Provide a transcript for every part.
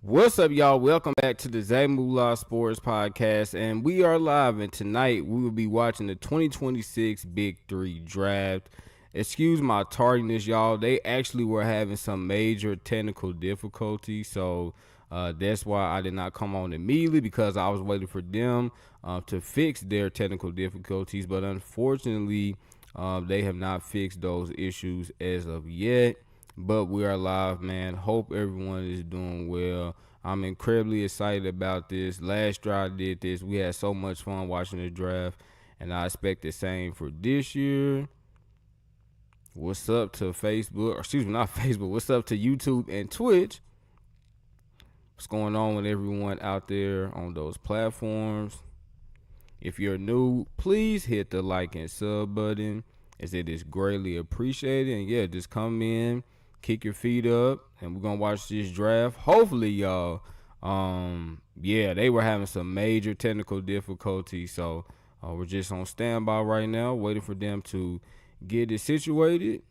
What's up, y'all? Welcome back to the ZayMoolaSportsPodcast, and we are live. And tonight we will be watching the 2026 Big 3 draft. Excuse my tardiness, y'all. They actually were having some major technical difficulties, so that's why I did not come on immediately because I was waiting for them to fix their technical difficulties. But unfortunately, they have not fixed those issues as of yet. But we are live, man. Hope everyone is doing well. I'm incredibly excited about this. Last year I did this. We had so much fun watching the draft, and I expect the same for this year. What's up to Facebook? Or excuse me, not Facebook. What's up to YouTube and Twitch? What's going on with everyone out there on those platforms? If you're new, please hit the like and sub button, as it is greatly appreciated. And yeah, just come in, kick your feet up, and we're gonna watch this draft. Hopefully, y'all. Yeah, they were having some major technical difficulties, so we're just on standby right now, waiting for them to get it situated.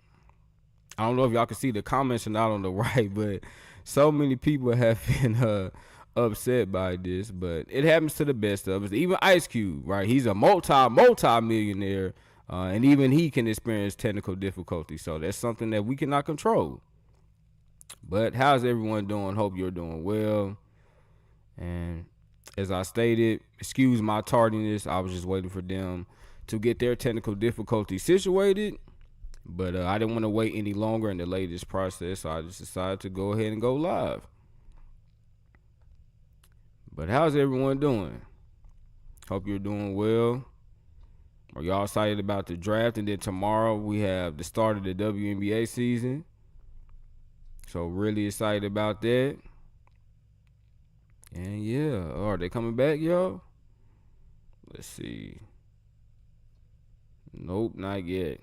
I don't know if y'all can see the comments or not on the right, but so many people have been upset by this, but it happens to the best of us. Even Ice Cube, right? He's a multi millionaire, and even he can experience technical difficulty. So that's something that we cannot control. But how's everyone doing? Hope you're doing well. And as I stated, excuse my tardiness. I was just waiting for them to get their technical difficulty situated. But I didn't want to wait any longer and delay this process, so I just decided to go ahead and go live. But how's everyone doing? Hope you're doing well. Are y'all excited about the draft? And then tomorrow we have the start of the WNBA season. So really excited about that. And yeah, are they coming back, y'all? Let's see. Nope, not yet.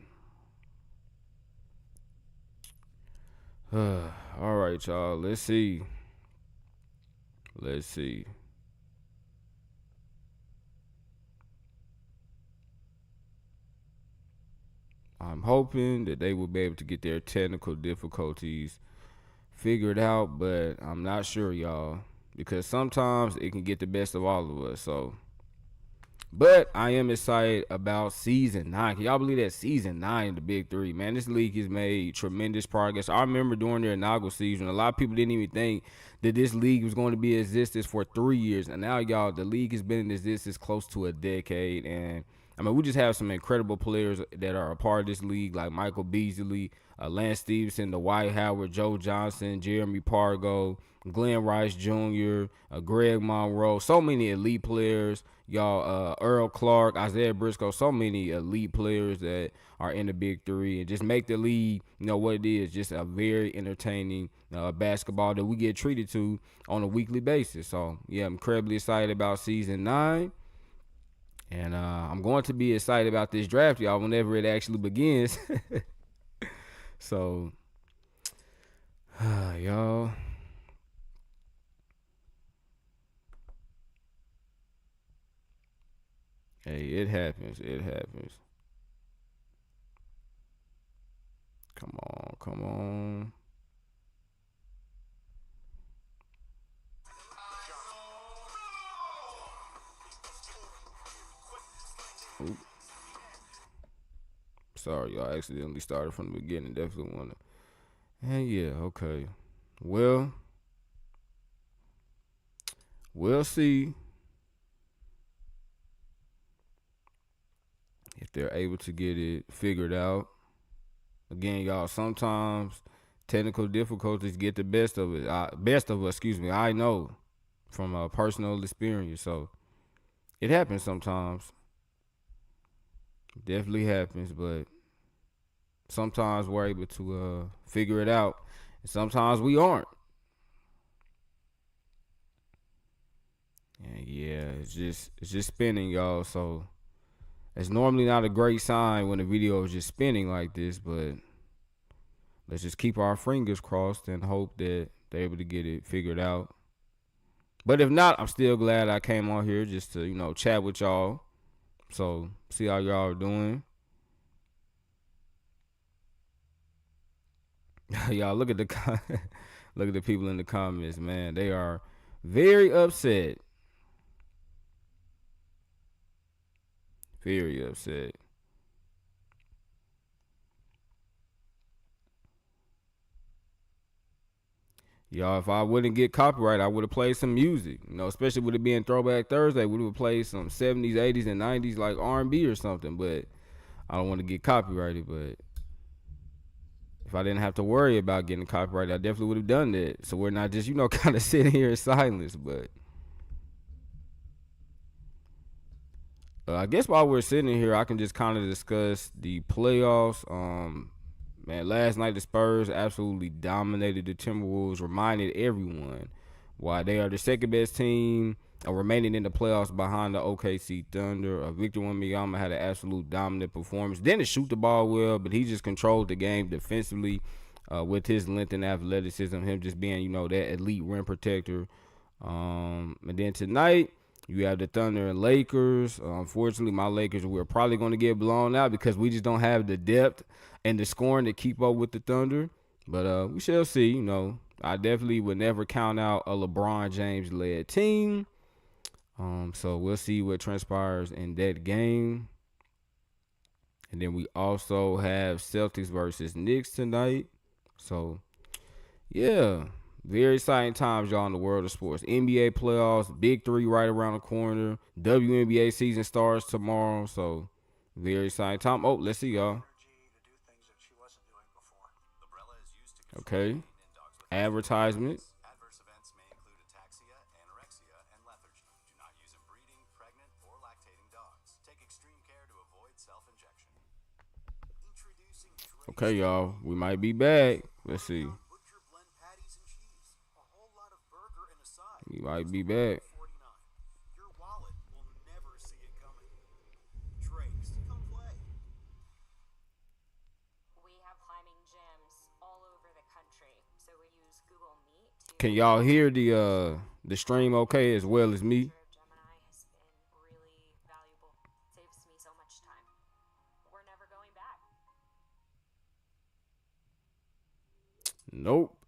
All right, y'all. Let's see. I'm hoping that they will be able to get their technical difficulties figured out, but I'm not sure, y'all, because sometimes it can get the best of all of us. But I am excited about season 9. Can y'all believe that season 9 of the Big 3? Man, this league has made tremendous progress. I remember during their inaugural season, a lot of people didn't even think that this league was going to be in existence for 3 years. And now, y'all, the league has been in existence close to a decade. And, I mean, we just have some incredible players that are a part of this league, like Michael Beasley, Lance Stevenson, Dwight Howard, Joe Johnson, Jeremy Pargo, Glenn Rice Jr., Greg Monroe. So many elite players. Y'all, Earl Clark, Isaiah Briscoe, so many elite players that are in the Big 3 and just make the league, what it is, just a very entertaining basketball that we get treated to on a weekly basis. So, yeah, I'm incredibly excited about season 9. And I'm going to be excited about this draft, y'all, whenever it actually begins. So, y'all. Hey, it happens. Come on. Oop. Sorry, y'all. I accidentally started from the beginning. Definitely want to. And yeah, okay. Well, we'll see if they're able to get it figured out. Again, y'all, sometimes technical difficulties get the best of it. I know from a personal experience. So it happens sometimes. Definitely happens, but sometimes we're able to figure it out, and sometimes we aren't. And yeah, it's just spinning, y'all. So it's normally not a great sign when the video is just spinning like this, but let's just keep our fingers crossed and hope that they're able to get it figured out. But if not, I'm still glad I came on here just to, chat with y'all. So see how y'all are doing. Y'all look at the Look at the people in the comments, man. They are very upset. Very upset. Y'all, if I wouldn't get copyright, I would have played some music. Especially with it being Throwback Thursday, we would have played some 70s, 80s, and 90s like R&B or something. But I don't want to get copyrighted. But if I didn't have to worry about getting copyrighted, I definitely would have done that. So we're not just, kind of sitting here in silence. But I guess while we're sitting here, I can just kind of discuss the playoffs. Man, last night the Spurs absolutely dominated the Timberwolves, reminded everyone why they are the second best team remaining in the playoffs behind the OKC Thunder. Victor Wembanyama had an absolute dominant performance. Didn't shoot the ball well, but he just controlled the game defensively with his length and athleticism, him just being, that elite rim protector. And then tonight, you have the Thunder and Lakers. Unfortunately, my Lakers, we're probably going to get blown out because we just don't have the depth and the scoring to keep up with the Thunder. But we shall see. I definitely would never count out a LeBron James-led team. So we'll see what transpires in that game. And then we also have Celtics versus Knicks tonight. So, yeah. Very exciting times, y'all, in the world of sports. NBA playoffs, Big 3 right around the corner. WNBA season starts tomorrow, so very exciting time. Oh, let's see, y'all. Okay. Advertisement. Adverse events may include ataxia, anorexia, and lethargy. Do not use in breeding, pregnant, or lactating dogs. Take extreme care to avoid self-injection. Okay, y'all. We might be back. Let's see. We might be back. Your wallet will never see it coming. Trace, come play. We have climbing gyms all over the country, so we use Google Meet to. Can y'all hear the stream okay as well as me? Gemini has been really valuable. Saves me so much time. We're never going back. Nope.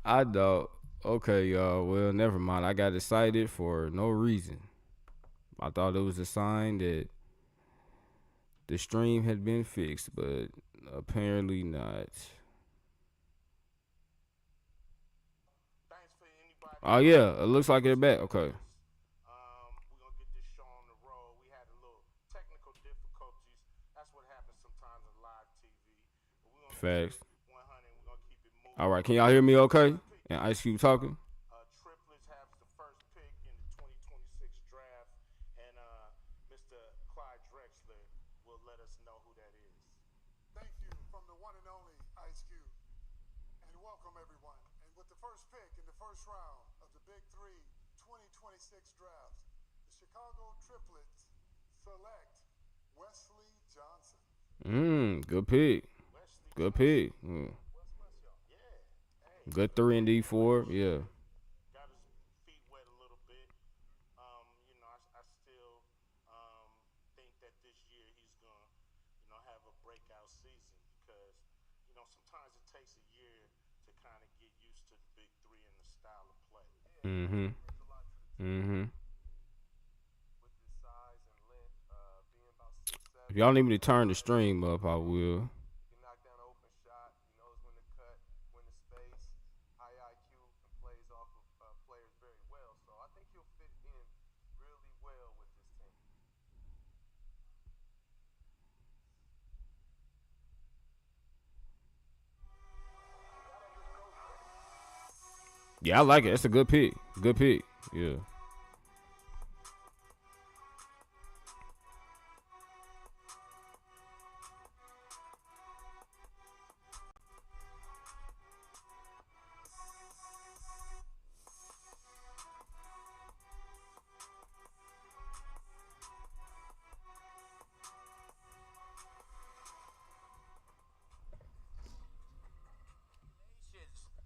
I don't. Okay, y'all. Well, never mind. I got excited for no reason. I thought it was a sign that the stream had been fixed, but apparently not. Oh, yeah. It looks like they're back. Okay. We're gonna get this show on the road. We had a little technical difficulties. That's what happens sometimes in live TV. Facts. 100. We're gonna keep it moving. All right. Can y'all hear me okay? And Ice Cube talking? Triplets have the first pick in the 2026 draft, and Mr. Clyde Drexler will let us know who that is. Thank you from the one and only Ice Cube. And welcome, everyone. And with the first pick in the first round of the Big 3 2026 draft, the Chicago Triplets select Wesley Johnson. Good pick. Good pick. Good 3 and D4. Yeah. Got his feet wet a little bit. I still think that this year he's gonna, have a breakout season because, sometimes it takes a year to kind of get used to the Big 3 and the style of play. Mm-hmm. Mm-hmm. With his size and length, being about 6'7". If y'all need me to turn the stream up, I will. He can knock down an open shot. He knows when to cut, when to space. High IQ and plays off of players very well. So I think he'll fit in really well with this team. Yeah, I like it. That's a good pick. Good pick. Yeah.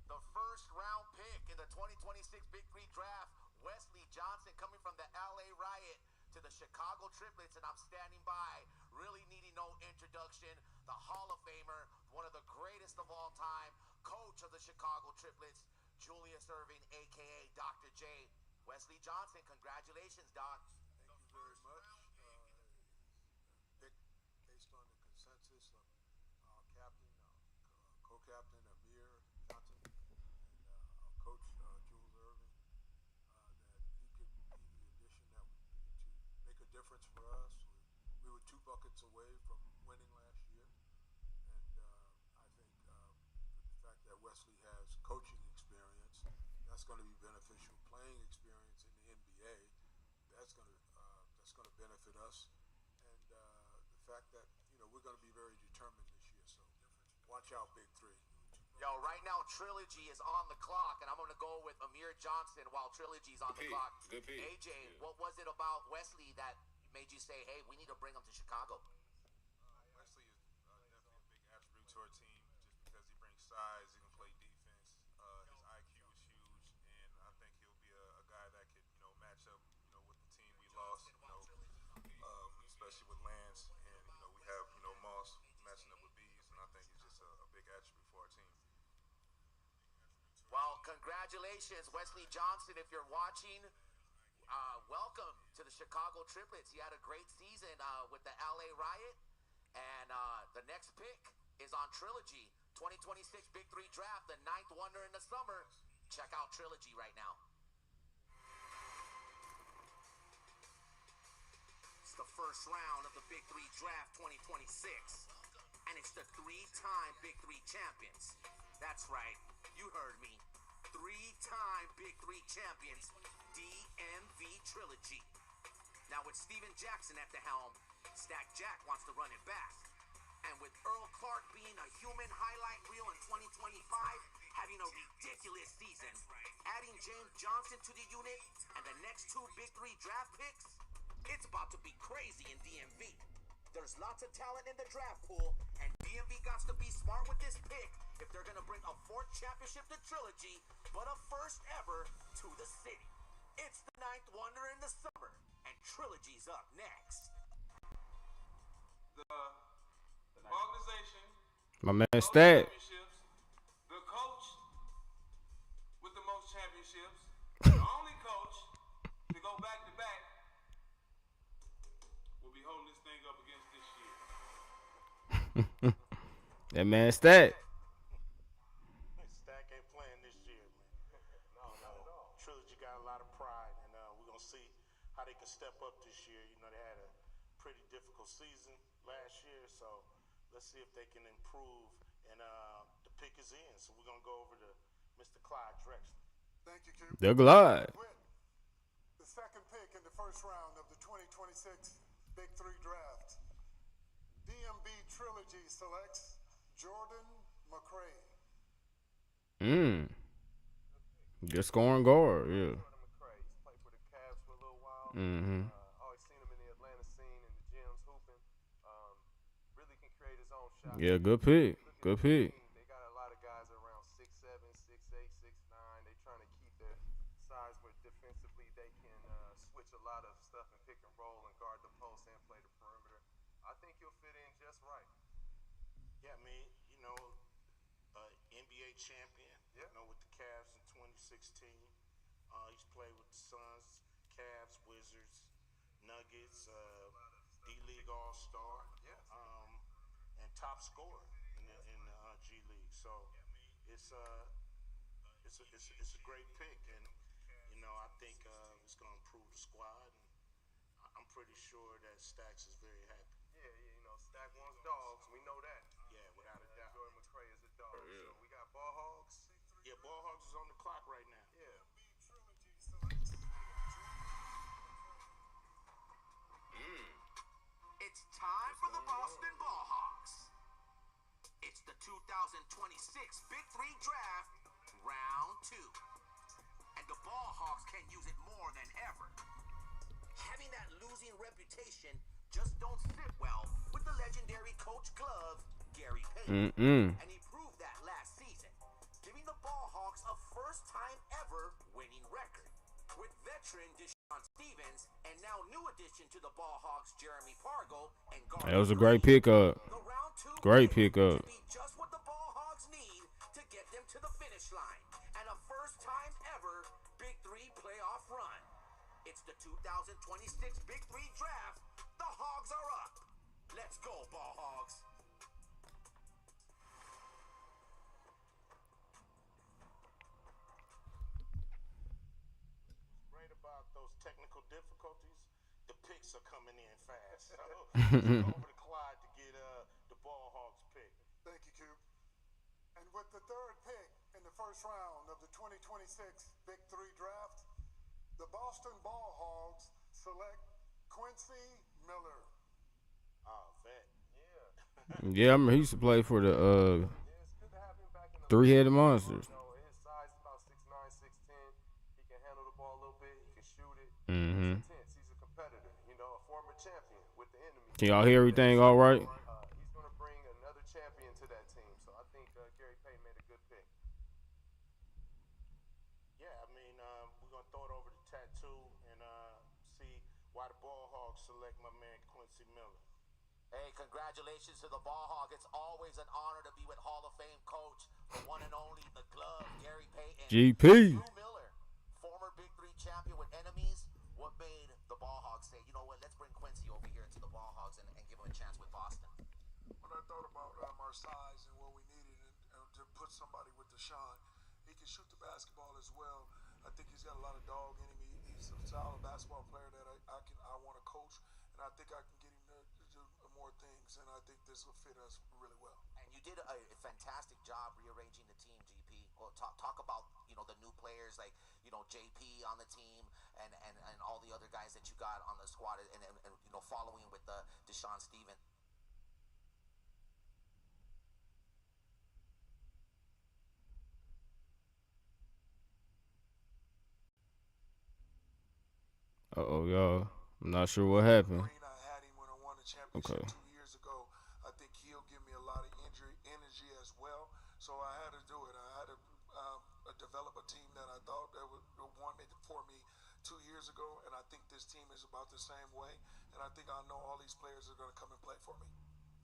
The first round pick in the 2026 Big 3 draft, Wesley Johnson coming from the LA Riot to the Chicago Triplets, and I'm standing by, really needing no introduction, the Hall of Famer, one of the greatest of all time, coach of the the Chicago triplets, Julius Irving, a.k.a. Dr. J. Wesley Johnson, congratulations, Doc. Thank you very much. Pick based on the consensus of our captain, co-captain Amir Johnson, and our coach Jules Irving, that he could be the addition that we need to make a difference for us. We were 2 buckets away from winning last year, and I think the fact that Wesley has coaching experience, that's going to be beneficial. Playing experience in the NBA, that's going to benefit us, and the fact that we're going to be very determined this year. So watch out, Big 3. Yo, right now Trilogy is on the clock, and I'm going to go with Amir Johnson while Trilogy's on the clock. Good pick. AJ, what was it about Wesley that made you say, hey, we need to bring him to Chicago? Wesley is definitely a big attribute to our team just because he brings size, he can play defense. His IQ is huge, and I think he'll be a guy that could, match up, with the team we lost, especially with Lance, and we have, Moss matching up with Bees, and I think he's just a big attribute for our team. Well, congratulations, Wesley Johnson, if you're watching. Welcome to the Chicago Triplets. He had a great season with the LA Riot, and the next pick is on Trilogy. 2026 Big 3 Draft, the 9th wonder in the summer. Check out Trilogy right now. It's the first round of the Big 3 Draft 2026, and it's the 3-time Big 3 champions. That's right, you heard me. 3-time Big 3 champions, DMV Trilogy. Now with Steven Jackson at the helm, Stack Jack wants to run it back. And with Earl Clark being a human highlight reel in 2025, having a ridiculous season, adding James Johnson to the unit, and the next 2 Big 3 draft picks, it's about to be crazy in DMV. There's lots of talent in the draft pool, and DMV got to be smart with this pick if they're going to bring a 4th championship to Trilogy, but a first ever to the city. It's the 9th wonder in the summer, and Trilogy's up next. The organization, My man most Stat. championships, the coach with the most championships, the only coach to go back to back will be holding this thing up against this year. That man Stat. Stack ain't playing this year, man. No. Trilogy got a lot of pride, and we're going to see how they can step up this year. They had a pretty difficult season last year, so let's see if they can improve. And the pick is in, so we're going to go over to Mr. Clyde Drexler. Thank you, Q. They're glad. With the second pick in the first round of the 2026 Big 3 Draft, DMV Trilogy selects Jordan McRae. Good scoring guard, yeah. Jordan McRae. He's played for the Cavs for a little while. Always seen him in the Atlanta scene in the gyms hooping. Really can create his own shot. Yeah, good pick. Good pick. They got a lot of guys around 6'7", 6'8", 6'9". They trying to keep their size, but defensively they can switch a lot of stuff and pick and roll and guard the post and play the perimeter. I think he'll fit in just right. Yeah, I mean, NBA champion, with the Cavs in 2016. He's played with the Suns, Cavs, Wizards, Nuggets, D-League All-Star, and top scorer in the G League. So it's a great pick, and I think it's going to improve the squad. And I'm pretty sure that Stacks is very happy. Yeah, Stack wants dogs. We know that. Yeah, without a doubt. Jordan McRae is a dog. So we got Ball Hogs. Yeah, Ball Hogs is on the clock right now. Yeah. It's time for the Boston Ballhawks. It's the 2026 Big 3 Draft, Round 2. And the Ballhawks can use it more than ever. Having that losing reputation just don't sit well with the legendary Coach Glove, Gary Payton. And he proved that last season, giving the Ballhawks a first-time ever winning record. With veteran Deshaun Stevens and now new addition to the Ballhawks, Jeremy Pargo and Garland. That was a great pickup. The round 2 Great pickup. Be just what the Ballhawks need to get them to the finish line and a first time ever Big 3 playoff run. It's the 2026 Big 3 draft. The Hogs are up. Let's go, Ball Hogs. Great about those technical difficulties. The picks are coming in fast. So over to Clyde to get the Ball Hogs pick. Thank you, Cube. And with the third pick in the first round of the 2026 Big 3 draft, the Boston Ball Hogs select Quincy Miller. Oh, vet. Yeah. Yeah, I remember he used to play for the Yeah, it's good to have him back in the three-headed league. monsters. You know, his size is about 6'9", 6'10". He can handle the ball a little bit. He can shoot it. Mm-hmm. He's intense. He's a competitor. You know, a former champion with the enemy. Can y'all hear everything all right? He's going to bring another champion to that team. So I think Gary Payton made a good pick. Yeah, I mean, we're going to throw it over to Tattoo and see why the Ball Hogs select my man Quincy Miller. Hey, congratulations to the Ball Hog. It's always an honor to be with Hall of Fame coach, the one and only, the glove, Gary Payton. GP. Drew Miller, former Big 3 champion with enemies. What made the Ball Hogs say, you know what, let's bring Quincy over here to the Ball Hogs and give him a chance with Boston? When I thought about our size and what we needed and to put somebody with Deshaun, he can shoot the basketball as well. I think he's got a lot of dog in him. He's a solid basketball player that I want to coach, and I think I can get him to do more things, and I think this will fit us really well. And you did a fantastic job rearranging the team, GP. Well, talk about, you know, the new players like, you know, JP on the team and all the other guys that you got on the squad and you know, following with the Deshaun Stevens. Uh-oh, y'all. I'm not sure what happened. Green, I had him when I won the championship 2 years ago. I think he'll give me a lot of energy as well. So I had to do it. I had to develop a team that I thought that would want it for me 2 years ago, and I think this team is about the same way. And I think I know all these players are going to come and play for me.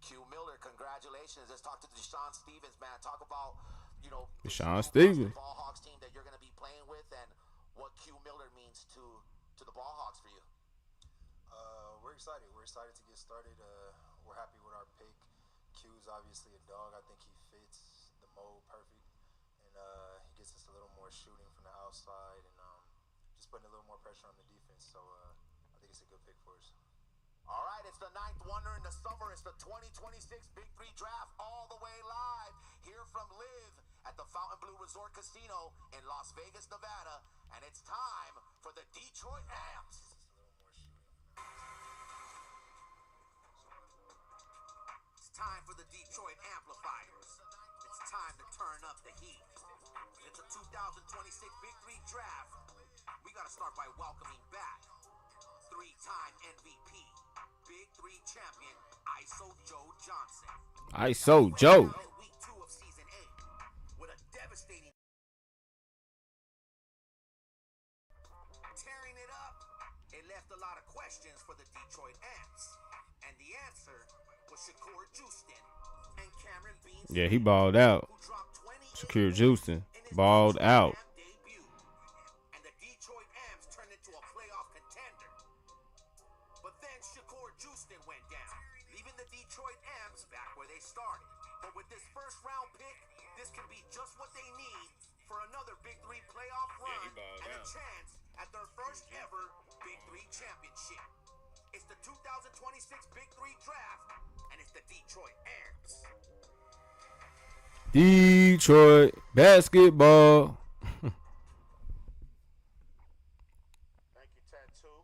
Q Miller, congratulations. Let's talk to Deshaun Stevens, man. Talk about, you know, Deshaun this Stevens. Ball Hogs team that you're going to be playing with and what Q Miller means to the Ball Hogs for you. We're excited. We're excited to get started. We're happy with our pick. Q's obviously a dog. I think he fits the mold perfect, and he gets us a little more shooting from the outside and just putting a little more pressure on the defense. So I think it's a good pick for us. All right, it's the ninth wonder in the summer. It's the 2026 Big 3 draft all the way live here from Live at the Fontainebleau Resort Casino in Las Vegas, Nevada. And it's time for the Detroit Amps. It's time for the Detroit Amplifiers. It's time to turn up the heat. It's a 2026 Big 3 draft. We got to start by welcoming back three-time MVP, Big 3 champion, ISO Joe Johnson. ISO Joe. Week 2 of season 8 with a devastating tearing it up. It left a lot of questions for the Detroit Amps. And the answer was Shakur Juiston and Cameron Beans. Yeah, he balled out. Who dropped 28 Shakur Juiston in his balled Detroit out. Amp debut. And the Detroit Amps turned into a playoff contender. But then Shakur Juiston went down, leaving the Detroit Amps back where they started. But with this first round pick, this can be just what they need for another Big 3 playoff run and a chance at their first ever Big 3 championship. It's the 2026 Big 3 draft, and it's the Detroit Amps. Detroit basketball. Thank you, Tattoo.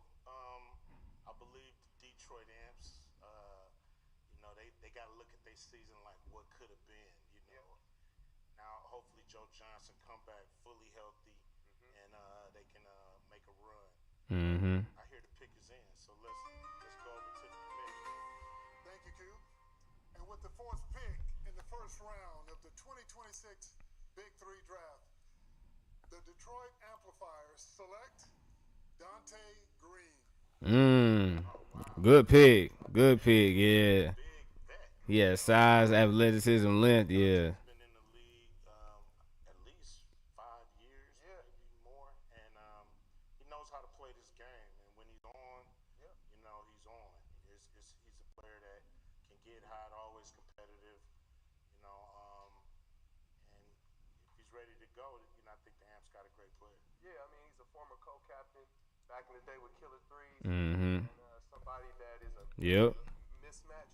I believe the Detroit Amps, you know, they got to look at their season like what could have been, you know. Now, hopefully Joe Johnson come back fully healthy and they can make a run. Mm-hmm. I hear the pick is in, so let's go over to the committee. Thank you, Q. And with the fourth pick in the first round of the 2026 Big 3 draft, the Detroit Amplifiers select Dante Green. Good pick. Good pick, yeah. Big vet. Yeah, size, athleticism, length, yeah. Been in the league at get hot, always competitive, you know. And if he's ready to go, you know, I think the Amps got a great player. Yeah, I mean, he's a former co-captain back in the day with Killer Threes, Mm-hmm. and somebody that is a Yep. mismatch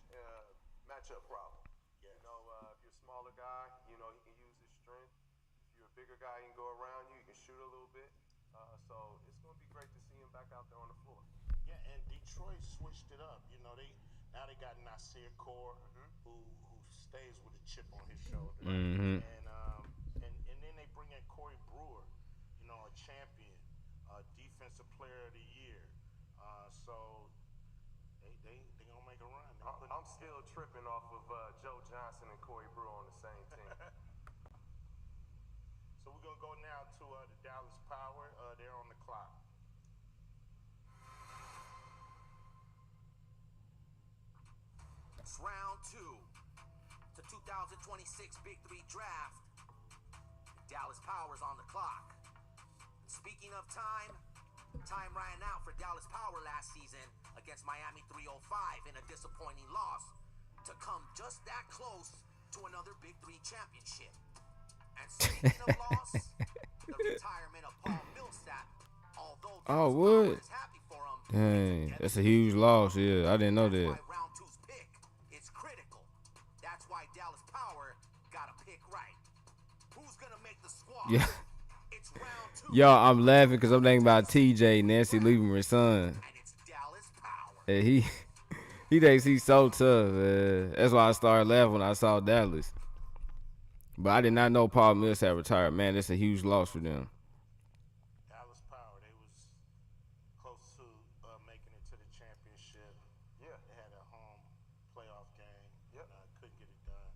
matchup problem. Yes. You know, if you're a smaller guy, you know, he can use his strength. If you're a bigger guy, he can go around you. He can shoot a little bit. So it's going to be great to see him back out there on the floor. Yeah, and Detroit switched it up. You know, they got Nasir Core, who stays with a chip on his shoulder, Mm-hmm. and then they bring in Corey Brewer, you know, a champion, defensive player of the year. So they gonna make a run. I'm still tripping off of Joe Johnson and Corey Brewer on the same team. So we're gonna go now to the Dallas Power. They're on the clock. It's round 2. It's the 2026 Big 3 draft. Dallas Power's on the clock. And speaking of time ran out for Dallas Power last season against Miami 305 in a disappointing loss to come just that close to another Big 3 championship. And speaking of loss, the retirement of Paul Millsap, although Dallas Power is happy for him, Dang, that's a huge loss. Yeah, I didn't know that. that's why round 2's pick is critical. That's why Dallas Power got to pick right. Who's gonna make the squad? Yeah. It's round 2. Yo, I'm laughing because I'm thinking about TJ, Nancy Lieberman's son. And it's Dallas Power. And he thinks he's so tough. That's why I started laughing when I saw Dallas. But I did not know Paul Millsap retired. Man, that's a huge loss for them. Dallas Power, they was close to making it to the championship. Yeah. They had a home playoff game. Yep. Couldn't get it done.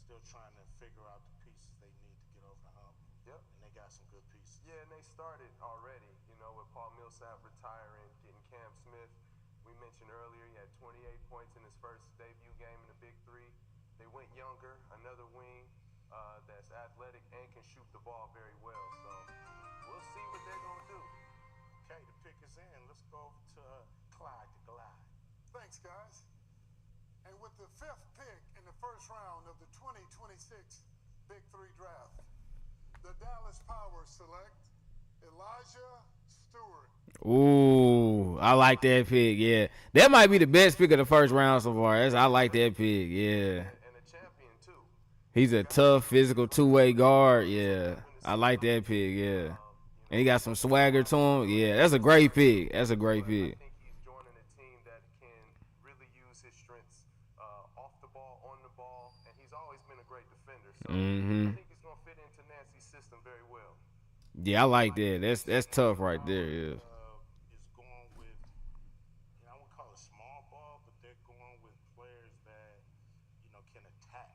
Still trying to figure out the pieces they need to get over the hump. Yep. And they got some good pieces. Yeah, and they started already, you know, with Paul Millsap retiring, getting Cam Smith. We mentioned earlier he had 28 points in his first debut game in the Big 3. They went younger, another wing that's athletic and can shoot the ball very well. So we'll see what they're going to do. Okay, the pick is in. Let's go over to Clyde the Glide. Thanks, guys. And with the 5th pick in the first round of the 2026 Big 3 draft, the Dallas Power select Elijah Stewart. Ooh, I like that pick. Yeah, that might be the best pick of the first round so far. I like that pick. Yeah, And a champion, too. he's a tough, physical, two-way guard. Yeah, I like that pick. Yeah, and he got some swagger to him. Yeah, that's a great pick. That's a great pick. I think he's joining a team that can really use his strengths off the ball, on the ball, and he's always been a great defender. So I think he's going to fit into Nancy's system very well. Yeah, I like that. That's tough right there. Yeah. Is going with, you know, I wouldn't call it small ball, but they're going with players that, you know, can attack.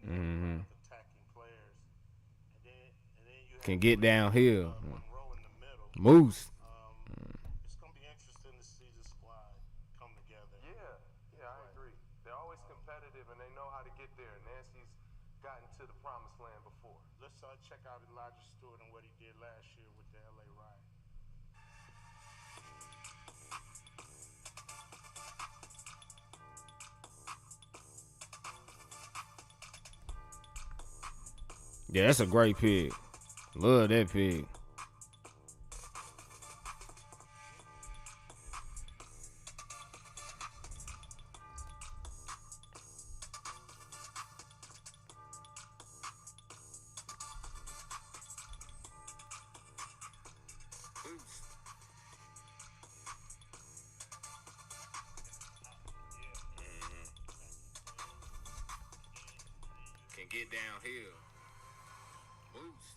Mm-hmm. Attacking players. And then you Can have get downhill. Monroe in the middle. Moose. It's going to be interesting to see the squad come together. Yeah, I agree. They're always competitive, and they know how to get there. Nancy's gotten to the promised land before. Let's check out Elijah Stewart and what he did last year with the LA Riot. Yeah, that's a great pick. Love that pick. Can get downhill. Moose.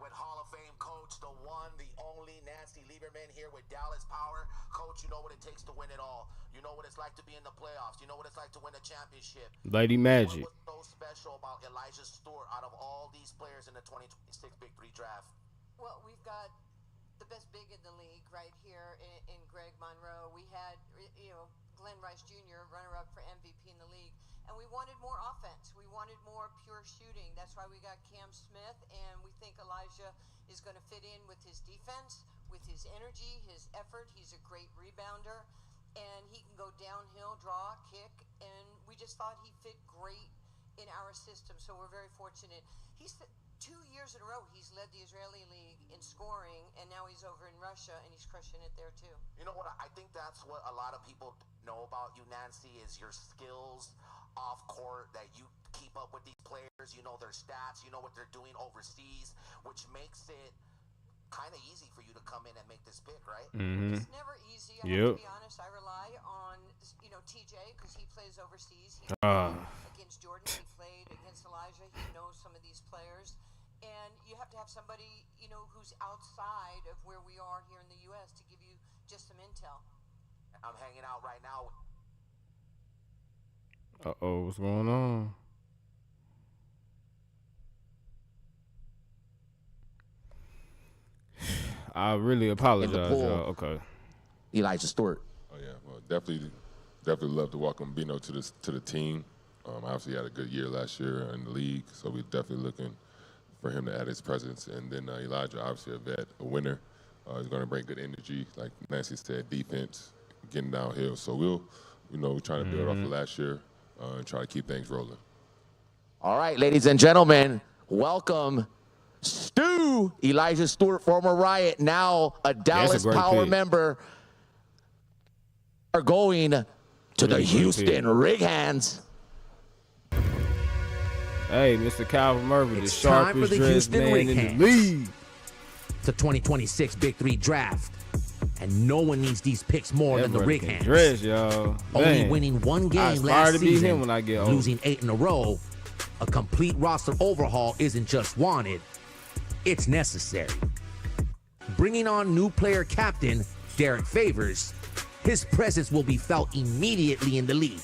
With Hall of Fame coach, the one, the only Nancy Lieberman here with Dallas Power. Coach, you know what it takes to win it all. You know what it's like to be in the playoffs. You know what it's like to win a championship. Lady Magic. What was so special about Elijah Stewart out of all these players in the 2026 Big 3 draft? Well, we've got the best big in the league right here in Greg Monroe. We had, Glenn Rice Jr., runner-up for MVP in the league. And we wanted more offense. We wanted more pure shooting. That's why we got Cam Smith, and we think Elijah is going to fit in with his defense. with his energy, his effort. He's a great rebounder, and he can go downhill, draw, kick, and we just thought he fit great in our system, so we're very fortunate. He's 2 years in a row he's led the Israeli league in scoring, and now he's over in Russia and he's crushing it there too. You know what? I think that's what a lot of people know about you, Nancy, is your skills off court, that you keep up with these players, you know their stats, you know what they're doing overseas, which makes it kind of easy for you to come in and make this pick, right? It's never easy. I have to be honest. I rely on, TJ, because he plays overseas. He played against Jordan. He played against Elijah. He knows some of these players. And you have to have somebody, who's outside of where we are here in the U.S. to give you just some intel. I'm hanging out right now. What's going on? I really apologize, y'all. Okay. Elijah Stewart. Oh yeah, well, definitely love to welcome Bino to the team. Obviously, he had a good year last year in the league, so we're definitely looking for him to add his presence. And then Elijah, obviously a vet, a winner. He's going to bring good energy, like Nancy said, defense, getting downhill. So we're trying to build off of last year and try to keep things rolling. All right, ladies and gentlemen, welcome Stu, Elijah Stewart, former Riot, now a Dallas Power member, are going to the Houston Rig Hands. Hey, Mr. Calvin Murphy, the sharpest dressed man in the league. It's a 2026 Big 3 draft, and no one needs these picks more than the Rig Hands. Dress, y'all. Only winning one game last season, when I get old. Losing 8 in a row. A complete roster overhaul isn't just wanted, it's necessary. Bringing on new player captain Derek Favors, his presence will be felt immediately in the league.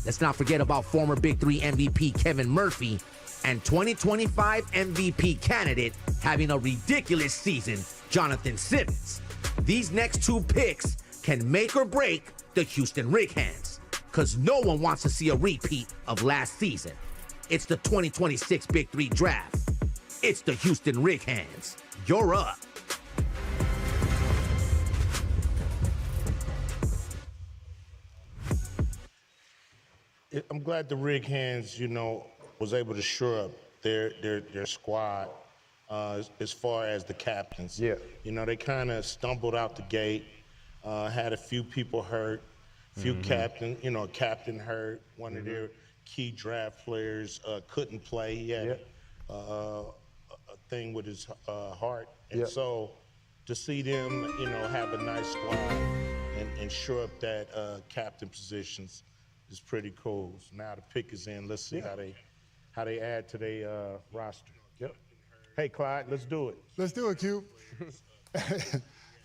Let's not forget about former Big 3 MVP Kevin Murphy and 2025 MVP candidate having a ridiculous season, Jonathan Simmons. These next 2 picks can make or break the Houston Rig Hands, because no one wants to see a repeat of last season. It's the 2026 Big 3 draft. It's the Houston Rig Hands. You're up. I'm glad the Rig Hands, was able to shore up their squad as far as the captains. Yeah. They kind of stumbled out the gate, had a few people hurt, few captain hurt. One of their key draft players couldn't play. He had a thing with his heart. And so to see them, have a nice squad and shore up that captain positions is pretty cool. So now the pick is in. Let's see how they add to their roster. Yep. Hey, Clyde, let's do it. Let's do it, Q.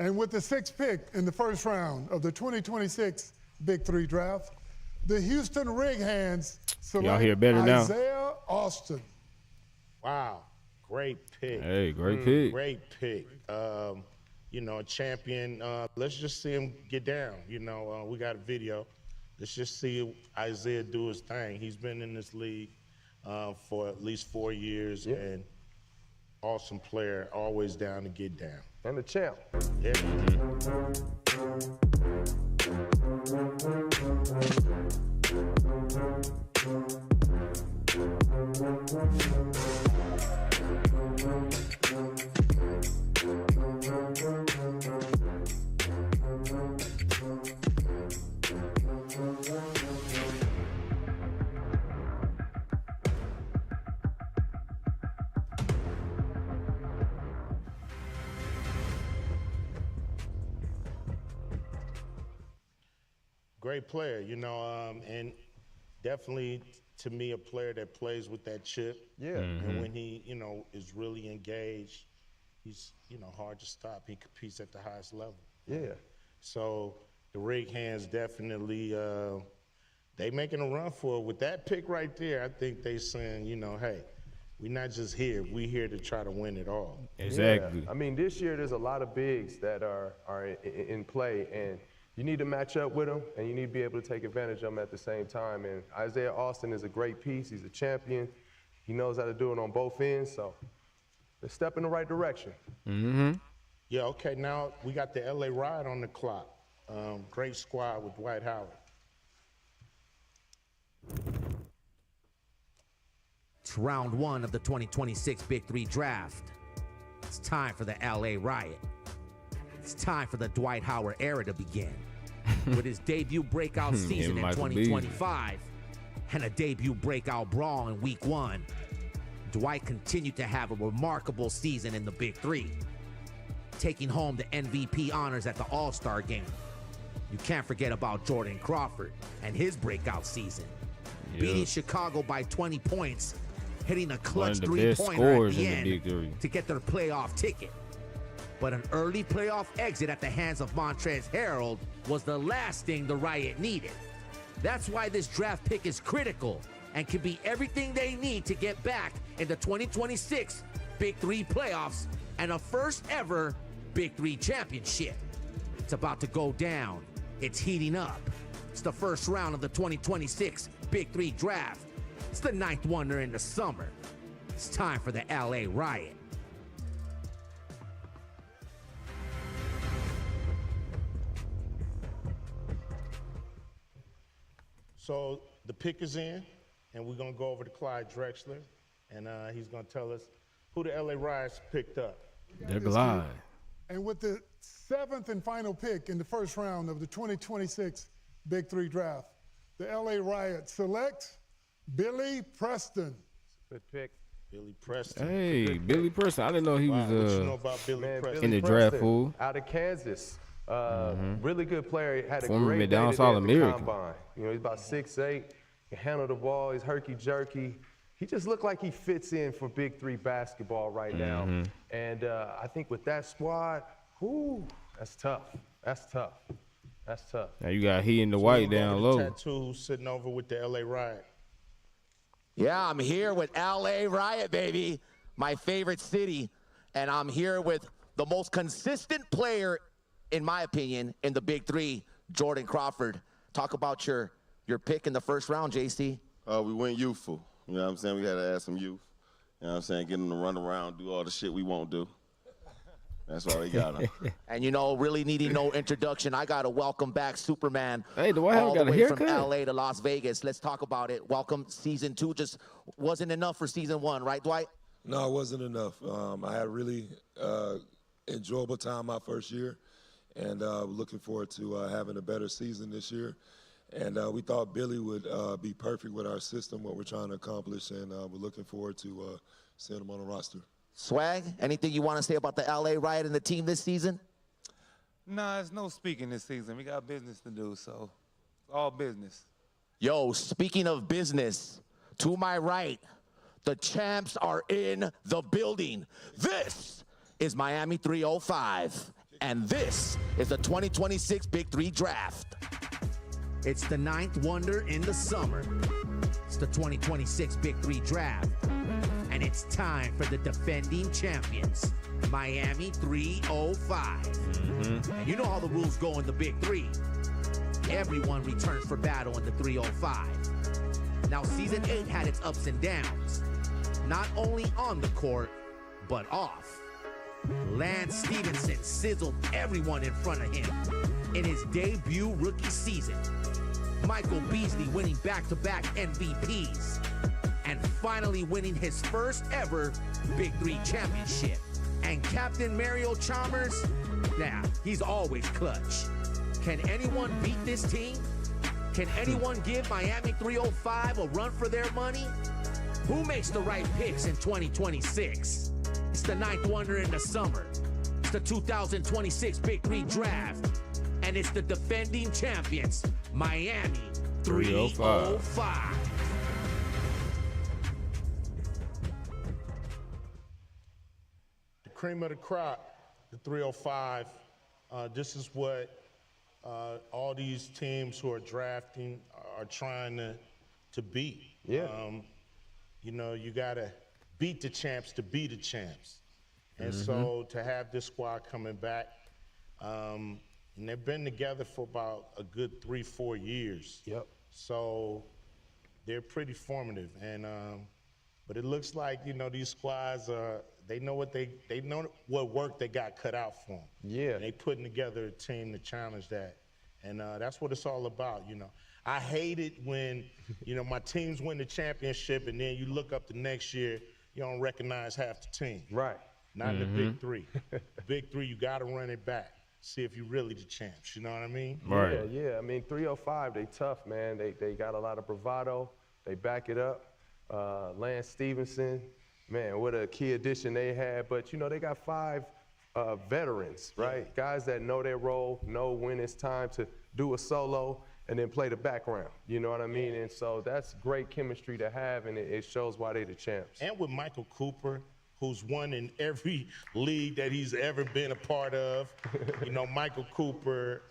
And with the 6th pick in the first round of the 2026 Big 3 draft, the Houston Rig Hands select Y'all hear better now. Isaiah Austin. Wow, great pick. Hey, great pick. Great pick. A champion. Let's just see him get down. We got a video. Let's just see Isaiah do his thing. He's been in this league for at least 4 years, and awesome player, always down to get down. And the champ. Yeah. Great player, and definitely to me a player that plays with that chip. Yeah. And when he, is really engaged, he's, hard to stop. He competes at the highest level. Yeah. So the Rig Hands definitely, they making a run for it. With that pick right there, I think they saying, hey, we're not just here. We're here to try to win it all. Exactly. Yeah. I mean, this year there's a lot of bigs that are in play, and you need to match up with them, and you need to be able to take advantage of them at the same time. And Isaiah Austin is a great piece. He's a champion. He knows how to do it on both ends, so let's step in the right direction. Yeah, okay, now we got the LA Riot on the clock. Great squad with Dwight Howard. It's round one of the 2026 Big 3 draft. It's time for the LA Riot. It's time for the Dwight Howard era to begin. With his debut breakout season in 2025 and a debut breakout brawl in week 1, Dwight continued to have a remarkable season in the Big 3, taking home the MVP honors at the All-Star game. You can't forget about Jordan Crawford and his breakout season, beating Chicago by 20 points, hitting a clutch three-pointer at the end to get their playoff ticket. But an early playoff exit at the hands of Montrezl Harrell was the last thing the Riot needed. That's why this draft pick is critical and can be everything they need to get back in the 2026 Big 3 playoffs and a first ever Big 3 championship. It's about to go down. It's heating up. It's the first round of the 2026 Big 3 draft. It's the 9th wonder in the summer. It's time for the LA Riot. So the pick is in, and we're going to go over to Clyde Drexler, and he's going to tell us who the LA Riots picked up. They're Glide. And with the 7th and final pick in the first round of the 2026 Big 3 draft, the LA Riot select Billy Preston. Good pick. Billy Preston. Hey, Billy Preston. I didn't know he was what you know about Billy Preston? in the draft pool. Out of Kansas. Really good player. Had a Former great day McDonald's today at the All-American. combine. You know, he's about 6'8", can handle the ball, he's herky-jerky. He just looked like he fits in for Big 3 basketball right now. And I think with that squad, that's tough. That's tough. That's tough. Now you got he and the white down low. Tattoo sitting over with the LA Riot. Yeah, I'm here with LA Riot, baby, my favorite city. And I'm here with the most consistent player, in my opinion, in the Big 3, Jordan Crawford. Talk about your pick in the first round, JC. We went youthful. You know what I'm saying? We had to add some youth. You know what I'm saying? Get them to run around, do all the shit we won't do. That's why they got him. And, you know, really needing no introduction, I got to welcome back Superman. Hey, do I have all got the a way haircut? from L.A. to Las Vegas. Let's talk about it. Welcome, season 2. Just wasn't enough for season 1, right, Dwight? No, it wasn't enough. I had a really enjoyable time my first year, and looking forward to having a better season this year. And we thought Billy would be perfect with our system, what we're trying to accomplish, and we're looking forward to seeing him on the roster. Swag, anything you want to say about the L.A. Riot and the team this season? Nah, there's no speaking this season. We got business to do, so all business. Yo, speaking of business, to my right, the champs are in the building. This is Miami 305, and this is the 2026 Big 3 draft. It's the 9th wonder in the summer. It's the 2026 Big 3 draft. And it's time for the defending champions, Miami 305. And you know how the rules go in the Big 3. Everyone returns for battle in the 305. Now, Season 8 had its ups and downs, not only on the court, but off. Lance Stevenson sizzled everyone in front of him in his debut rookie season. Michael Beasley winning back-to-back MVPs. And finally winning his first ever Big 3 championship. And Captain Mario Chalmers, he's always clutch. Can anyone beat this team? Can anyone give Miami 305 a run for their money? Who makes the right picks in 2026? It's the 9th wonder in the summer. It's the 2026 Big 3 draft. And it's the defending champions, Miami 305. Cream of the crop, the 305. This is what all these teams who are drafting are trying to beat. Yeah. You know, you got to beat the champs to be the champs. And so to have this squad coming back, and they've been together for about a good 3-4 years. Yep. So they're pretty formative. And but it looks like, you know, these squads They know what work they got cut out for them. Yeah. And they putting together a team to challenge that. And that's what it's all about, you know. I hate it when, you know, my teams win the championship and then you look up the next year, you don't recognize half the team. Right. Not in the Big 3. Big 3, you got to run it back. See if you're really the champs, you know what I mean? Right. Yeah. I mean, 305, they tough, man. They got a lot of bravado. They back it up. Lance Stevenson, man, what a key addition they had. But, you know, they got 5 veterans, right? Guys that know their role, know when it's time to do a solo and then play the background. You know what I mean? And so that's great chemistry to have, and it shows why they the champs. And with Michael Cooper, who's won in every league that he's ever been a part of. You know, Michael Cooper,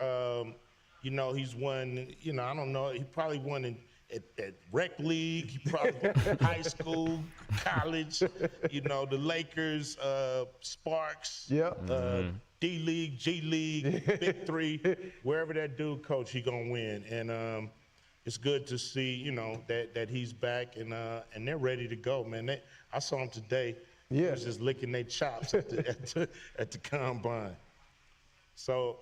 you know, he's won, you know, I don't know, he probably won at rec league, he probably high school, college, you know, the Lakers, Sparks, D-League, G-League, Big 3, wherever that dude coach, he gonna win. And it's good to see, you know, that he's back and they're ready to go, man. I saw him today. He was just licking their chops at the combine. So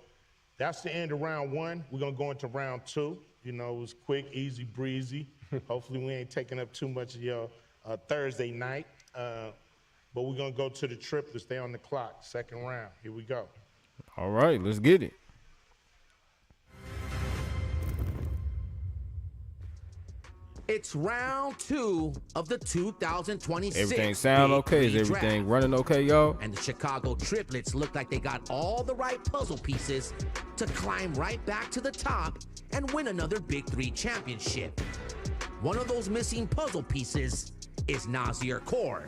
that's the end of round 1. We're gonna go into round 2. You know, it was quick, easy, breezy. Hopefully we ain't taking up too much of your Thursday night. But we're gonna go to the triplets. Stay on the clock. Second round. Here we go. All right, let's get it. It's round 2 of the 2026. Everything sound okay? Is everything draft. running okay, y'all? And the Chicago Triplets look like they got all the right puzzle pieces to climb right back to the top and win another Big 3 championship. One of those missing puzzle pieces is Nasir Kaur.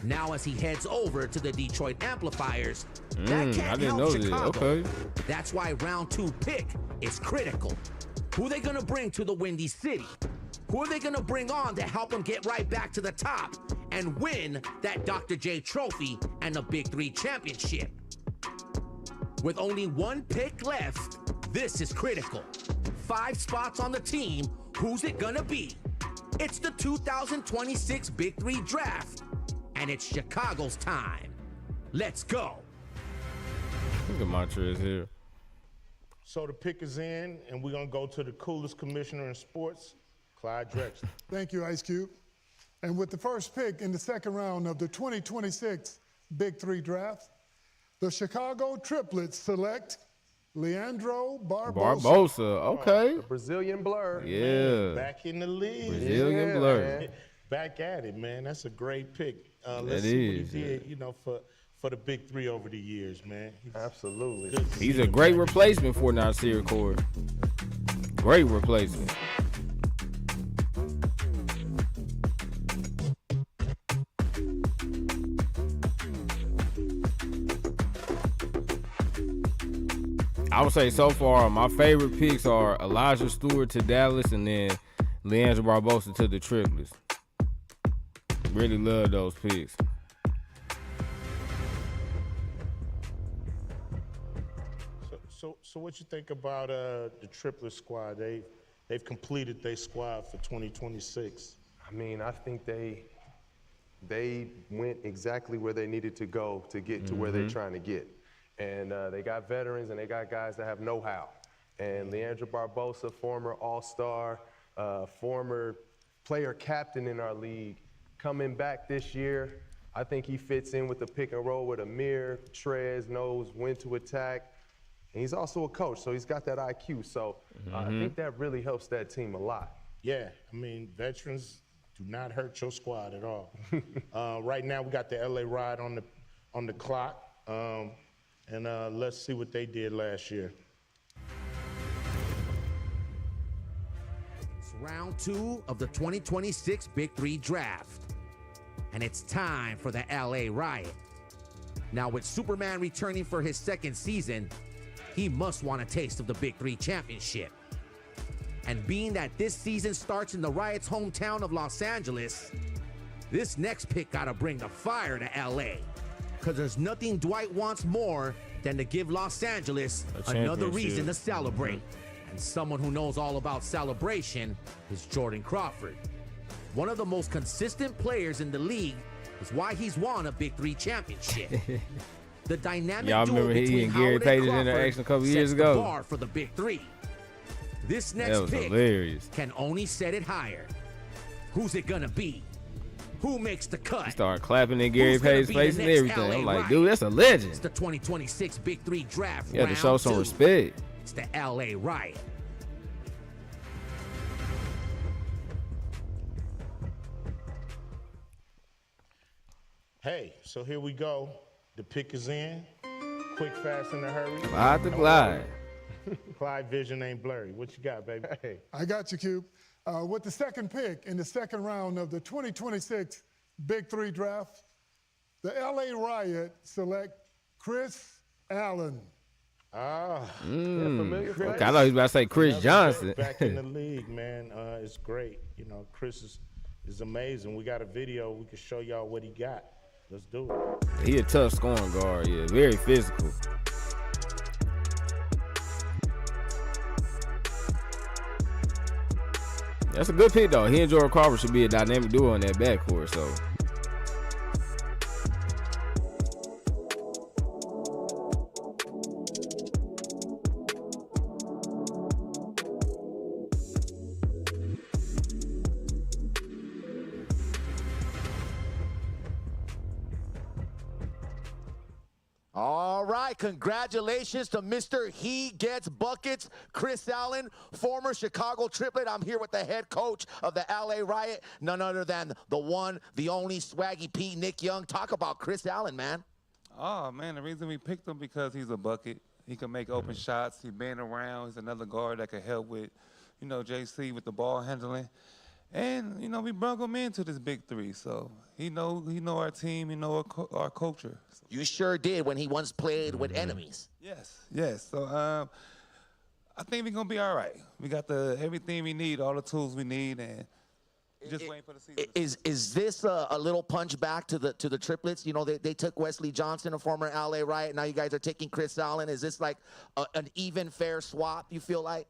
Now as he heads over to the Detroit Amplifiers, that can't help Chicago. Okay. That's why round 2 pick is critical. Who are they gonna bring to the Windy City? Who are they gonna bring on to help them get right back to the top and win that Dr. J trophy and the Big 3 championship? With only 1 pick left, this is critical. 5 spots on the team, who's it gonna be? It's the 2026 Big 3 draft, and it's Chicago's time. Let's go. Look at Montrez here. So the pick is in, and we're gonna go to the coolest commissioner in sports, Clyde Drexler. Thank you, Ice Cube. And with the first pick in the second round of the 2026 Big 3 draft, the Chicago Triplets select Leandro Barbosa. Okay. The Brazilian Blur. Yeah. Man, back in the league. Brazilian Blur. Man. Back at it, man. That's a great pick. Let's That see is, what he did, you know, for the Big 3 over the years, man. Absolutely. He's a great replacement for Nasir Kaur. Great replacement. I would say so far my favorite picks are Elijah Stewart to Dallas and then Leandro Barbosa to the Triplets. Really love those picks. So what you think about the Triplet squad? They've completed their squad for 2026. I mean, I think they went exactly where they needed to go to get to where they're trying to get. And they got veterans and they got guys that have know-how. And Leandro Barbosa, former All-Star, former player captain in our league, coming back this year, I think he fits in with the pick and roll with Amir. Trez knows when to attack. And he's also a coach, so he's got that IQ. So I think that really helps that team a lot. Yeah, I mean, veterans do not hurt your squad at all. Right now, we got the LA Ride on the clock. And let's see what they did last year. It's round 2 of the 2026 Big 3 draft. And it's time for the LA Riot. Now with Superman returning for his second season, he must want a taste of the Big 3 championship. And being that this season starts in the Riot's hometown of Los Angeles, this next pick gotta bring the fire to LA. Because there's nothing Dwight wants more than to give Los Angeles another reason to celebrate. And someone who knows all about celebration is Jordan Crawford. one of the most consistent players in the league, is why he's won a Big 3 championship. The dynamic Y'all duel remember he between and Gary Howard and Page's Crawford interaction a couple sets years the ago. bar for the Big 3. This That next was pick hilarious. can only set it higher. Who's it gonna be? Who makes the cut? He started clapping in Gary Who's gonna Page's be face the and next everything. LA I'm like, Riot? dude, that's a legend. It's the 2026 Big 3 draft. You had to show round some 2. respect. It's the LA Riot. Hey, so here we go. The pick is in. Quick, fast, in a hurry. Glide to glide. Clyde vision ain't blurry. What you got, baby? Hey. I got you, Cube. With the second pick in the second round of the 2026 Big 3 draft, the LA Riot select Chris Allen. Familiar Okay, face? I thought he was about to say Chris Another Johnson. vet Back in the league, man. It's great. You know, Chris is amazing. We got a video. We can show y'all what he got. Let's do it. He a tough scoring guard, yeah, very physical. That's a good pick, though. He and Jordan Crawford should be a dynamic duo in that backcourt, so. All right, congratulations to Mr. He Gets Buckets, Chris Allen, former Chicago triplet. I'm here with the head coach of the LA Riot, none other than the one, the only Swaggy P, Nick Young. Talk about Chris Allen, man. Oh, man, the reason we picked him because he's a bucket. He can make open shots. He's been around. He's another guard that can help with, you know, JC with the ball handling. And, you know, we brought him into this Big 3, so he know our team, he know our culture. You sure did when he once played with enemies. Yes. So I think we're going to be all right. We got everything we need, all the tools we need, and just waiting for the season. Is this a little punch back to the triplets? You know, they took Wesley Johnson, a former LA Riot. Now you guys are taking Chris Allen. Is this like an even, fair swap, you feel like?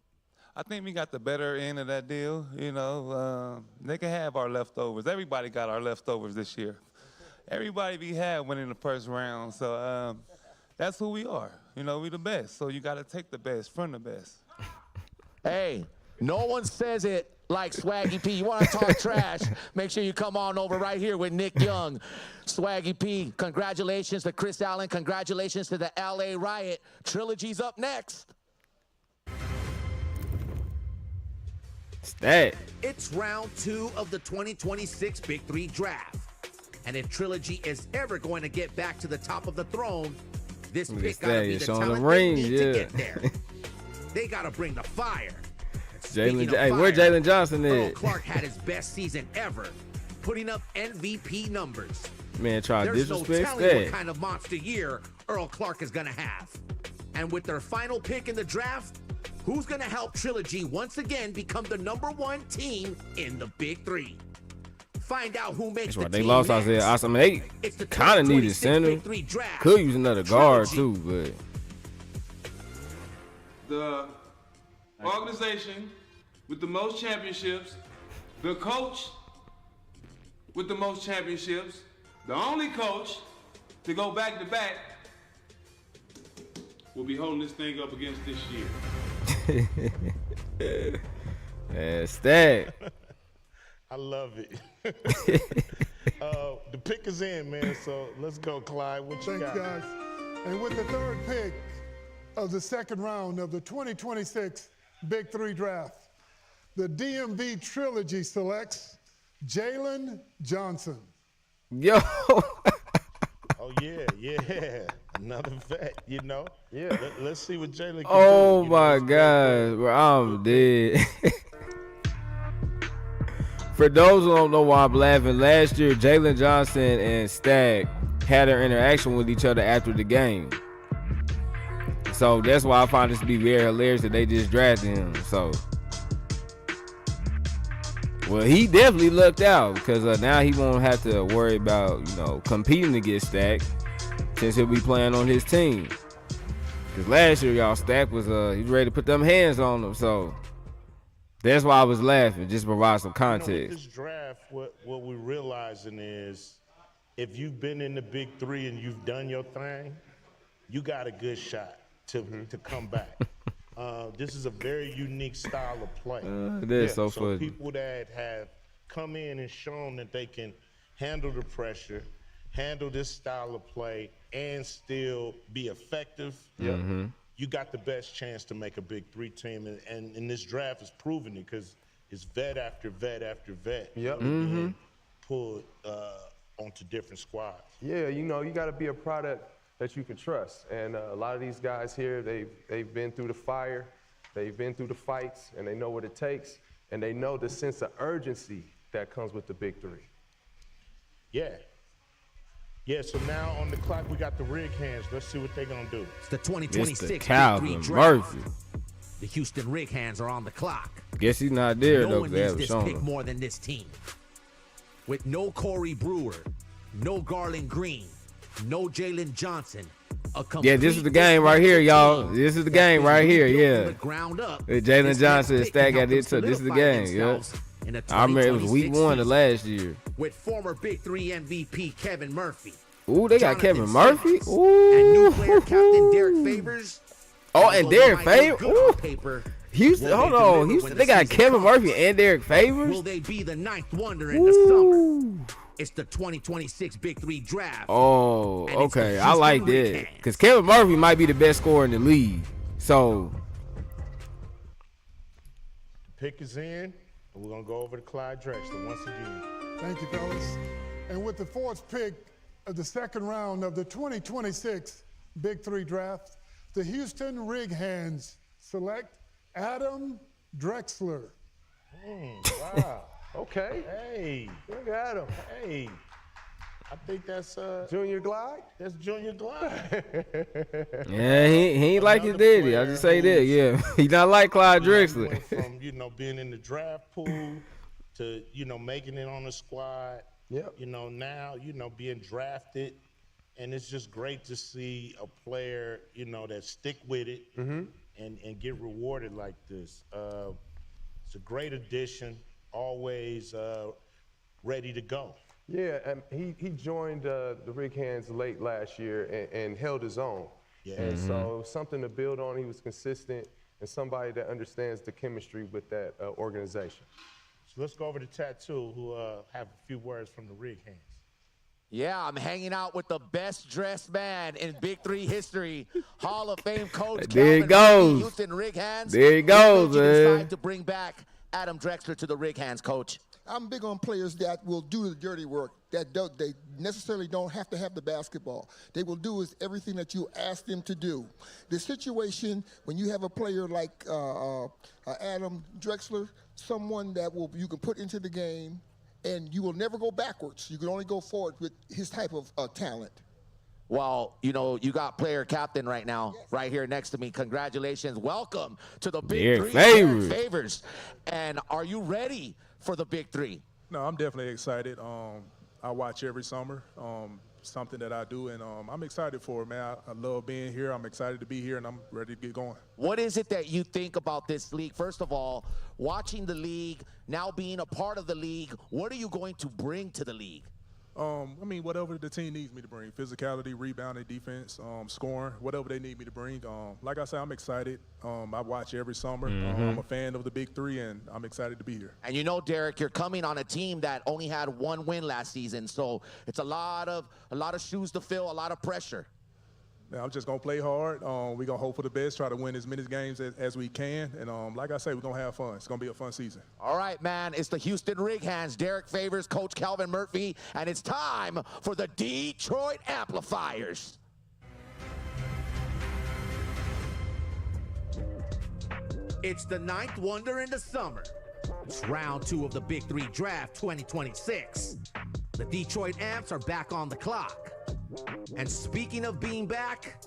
I think we got the better end of that deal. You know, they can have our leftovers. Everybody got our leftovers this year. Everybody we had went in the first round. So that's who we are. You know, we the best. So you got to take the best from the best. Hey, no one says it like Swaggy P. You want to talk trash, make sure you come on over right here with Nick Young. Swaggy P, congratulations to Chris Allen. Congratulations to the LA Riot. Trilogy's up next. Stat. It's round 2 of the 2026 Big 3 draft. And if Trilogy is ever going to get back to the top of the throne, this pick gotta be the talent they need to get there. They gotta bring the fire. Hey, where Jalen Johnson Earl is? Clark had his best season ever, putting up MVP numbers. Man, try to There's no disrespect telling what that. kind of monster year Earl Clark is gonna have. And with their final pick in the draft, who's gonna help Trilogy once again become the #1 team in the Big 3? Find out who makes That's the right. They team lost next. Isaiah Austin. I mean, they It's the kind of needed 2026 center. Big 3 draft. Could use another guard Trilogy. too, but The organization with the most championships, the coach with the most championships, the only coach to go back to back will be holding this thing up against this year. Stat. I love it. The pick is in, man, so let's go, Clyde. What you got? Thanks, guys. And with the third pick of the second round of the 2026 Big 3 draft, the DMV Trilogy selects Jalen Johnson. Yo. Oh, yeah. Another vet, you know? Yeah. Let's see what Jalen can Oh do. my God, bro, I'm dead. For those who don't know why I'm laughing, last year Jalen Johnson and Stagg had an interaction with each other after the game. So that's why I find this to be very hilarious that they just drafted him. So, well, he definitely lucked out because now he won't have to worry about, competing against Stagg since he'll be playing on his team. Because last year, y'all, Stagg was he was ready to put them hands on him. So That's why I was laughing, just to provide some context. With this draft, what we're realizing is if you've been in the Big 3 and you've done your thing, you got a good shot to come back. This is a very unique style of play. It is so So funny. people that have come in and shown that they can handle the pressure, handle this style of play, and still be effective, you got the best chance to make a Big 3 team. And this draft is proving it because it's vet after vet after vet being pulled onto different squads. Yeah, you got to be a product that you can trust. And a lot of these guys here, they've been through the fire, they've been through the fights, and they know what it takes, and they know the sense of urgency that comes with the Big 3. Yeah, so now on the clock, we got the rig hands. Let's see what they're going to do. It's the 2026 Big 3 Calvin draft. Murphy. The Houston Rig Hands are on the clock. Guess he's not there, No though, one because they needs haven't this shown pick him. more than this team. With no Corey Brewer, no Garland Green, no Jalen Johnson. Yeah, this is the game right here, y'all. This is the game right here, yeah. Ground up. Jalen Johnson and Stack got it, so this is the game, yeah. I remember it was week 1 of last year. With former Big 3 MVP Kevin Murphy. Ooh, they got Kevin Murphy. And Ooh. new player captain Derek Favors. Oh, and Derek Favors. Ooh. Houston, hold on. Houston, they got Kevin Murphy and Derek Favors. Will they be the 9th wonder in the summer? It's the 2026 Big 3 draft. Oh, okay. I like that. Because Kevin Murphy might be the best scorer in the league. So. Pick is in, and we're going to go over to Clyde Drexler once again. Thank you, fellas. And with the 4th pick of the 2nd round of the 2026 Big 3 draft, the Houston Rig Hands select Adam Drexler. Wow. Okay. Hey. Look at him. Hey. I think that's Junior Glide? That's Junior Glide. Yeah, he ain't like his daddy. I just say that, yeah. He not like Clyde Drexler. Went from, being in the draft pool to, making it on the squad. Yep. Now, being drafted. And it's just great to see a player, that stick with it and get rewarded like this. It's a great addition, always ready to go. Yeah, and he joined the Rig Hands late last year and held his own. Yeah. And so it was something to build on. He was consistent and somebody that understands the chemistry with that organization. So let's go over to Tattoo, who have a few words from the Rig Hands. Yeah, I'm hanging out with the best dressed man in Big 3 history, Hall of Fame coach. There he Calvin goes. Murphy, Houston Rig Hands. There he goes, What made you man. decide to bring back Adam Drexler to the Rig Hands, coach? I'm big on players that will do the dirty work, that they necessarily don't have to have the basketball. They will do is everything that you ask them to do. The situation, when you have a player like Adam Drexler, someone that you can put into the game, and you will never go backwards. You can only go forward with his type of talent. Well, you got player captain right now, right here next to me. Congratulations. Welcome to the Big 3. Derek Favors. And are you ready for the Big 3? No, I'm definitely excited. I watch every summer, something that I do, and I'm excited for it, man. I love being here. I'm excited to be here, and I'm ready to get going. What is it that you think about this league? First of all, watching the league, now being a part of the league, what are you going to bring to the league? Whatever the team needs me to bring, physicality, rebounding, defense, scoring, whatever they need me to bring. Like I said, I'm excited. I watch every summer. I'm a fan of the Big 3, and I'm excited to be here. And Derek, you're coming on a team that only had 1 win last season, so it's a lot of shoes to fill, a lot of pressure. I'm just going to play hard. We're going to hope for the best, try to win as many games as we can. And like I say, we're going to have fun. It's going to be a fun season. All right, man. It's the Houston Rig Hands, Derek Favors, Coach Calvin Murphy, and it's time for the Detroit Amplifiers. It's the 9th wonder in the summer. It's round 2 of the Big 3 draft 2026. The Detroit Amps are back on the clock. And speaking of being back,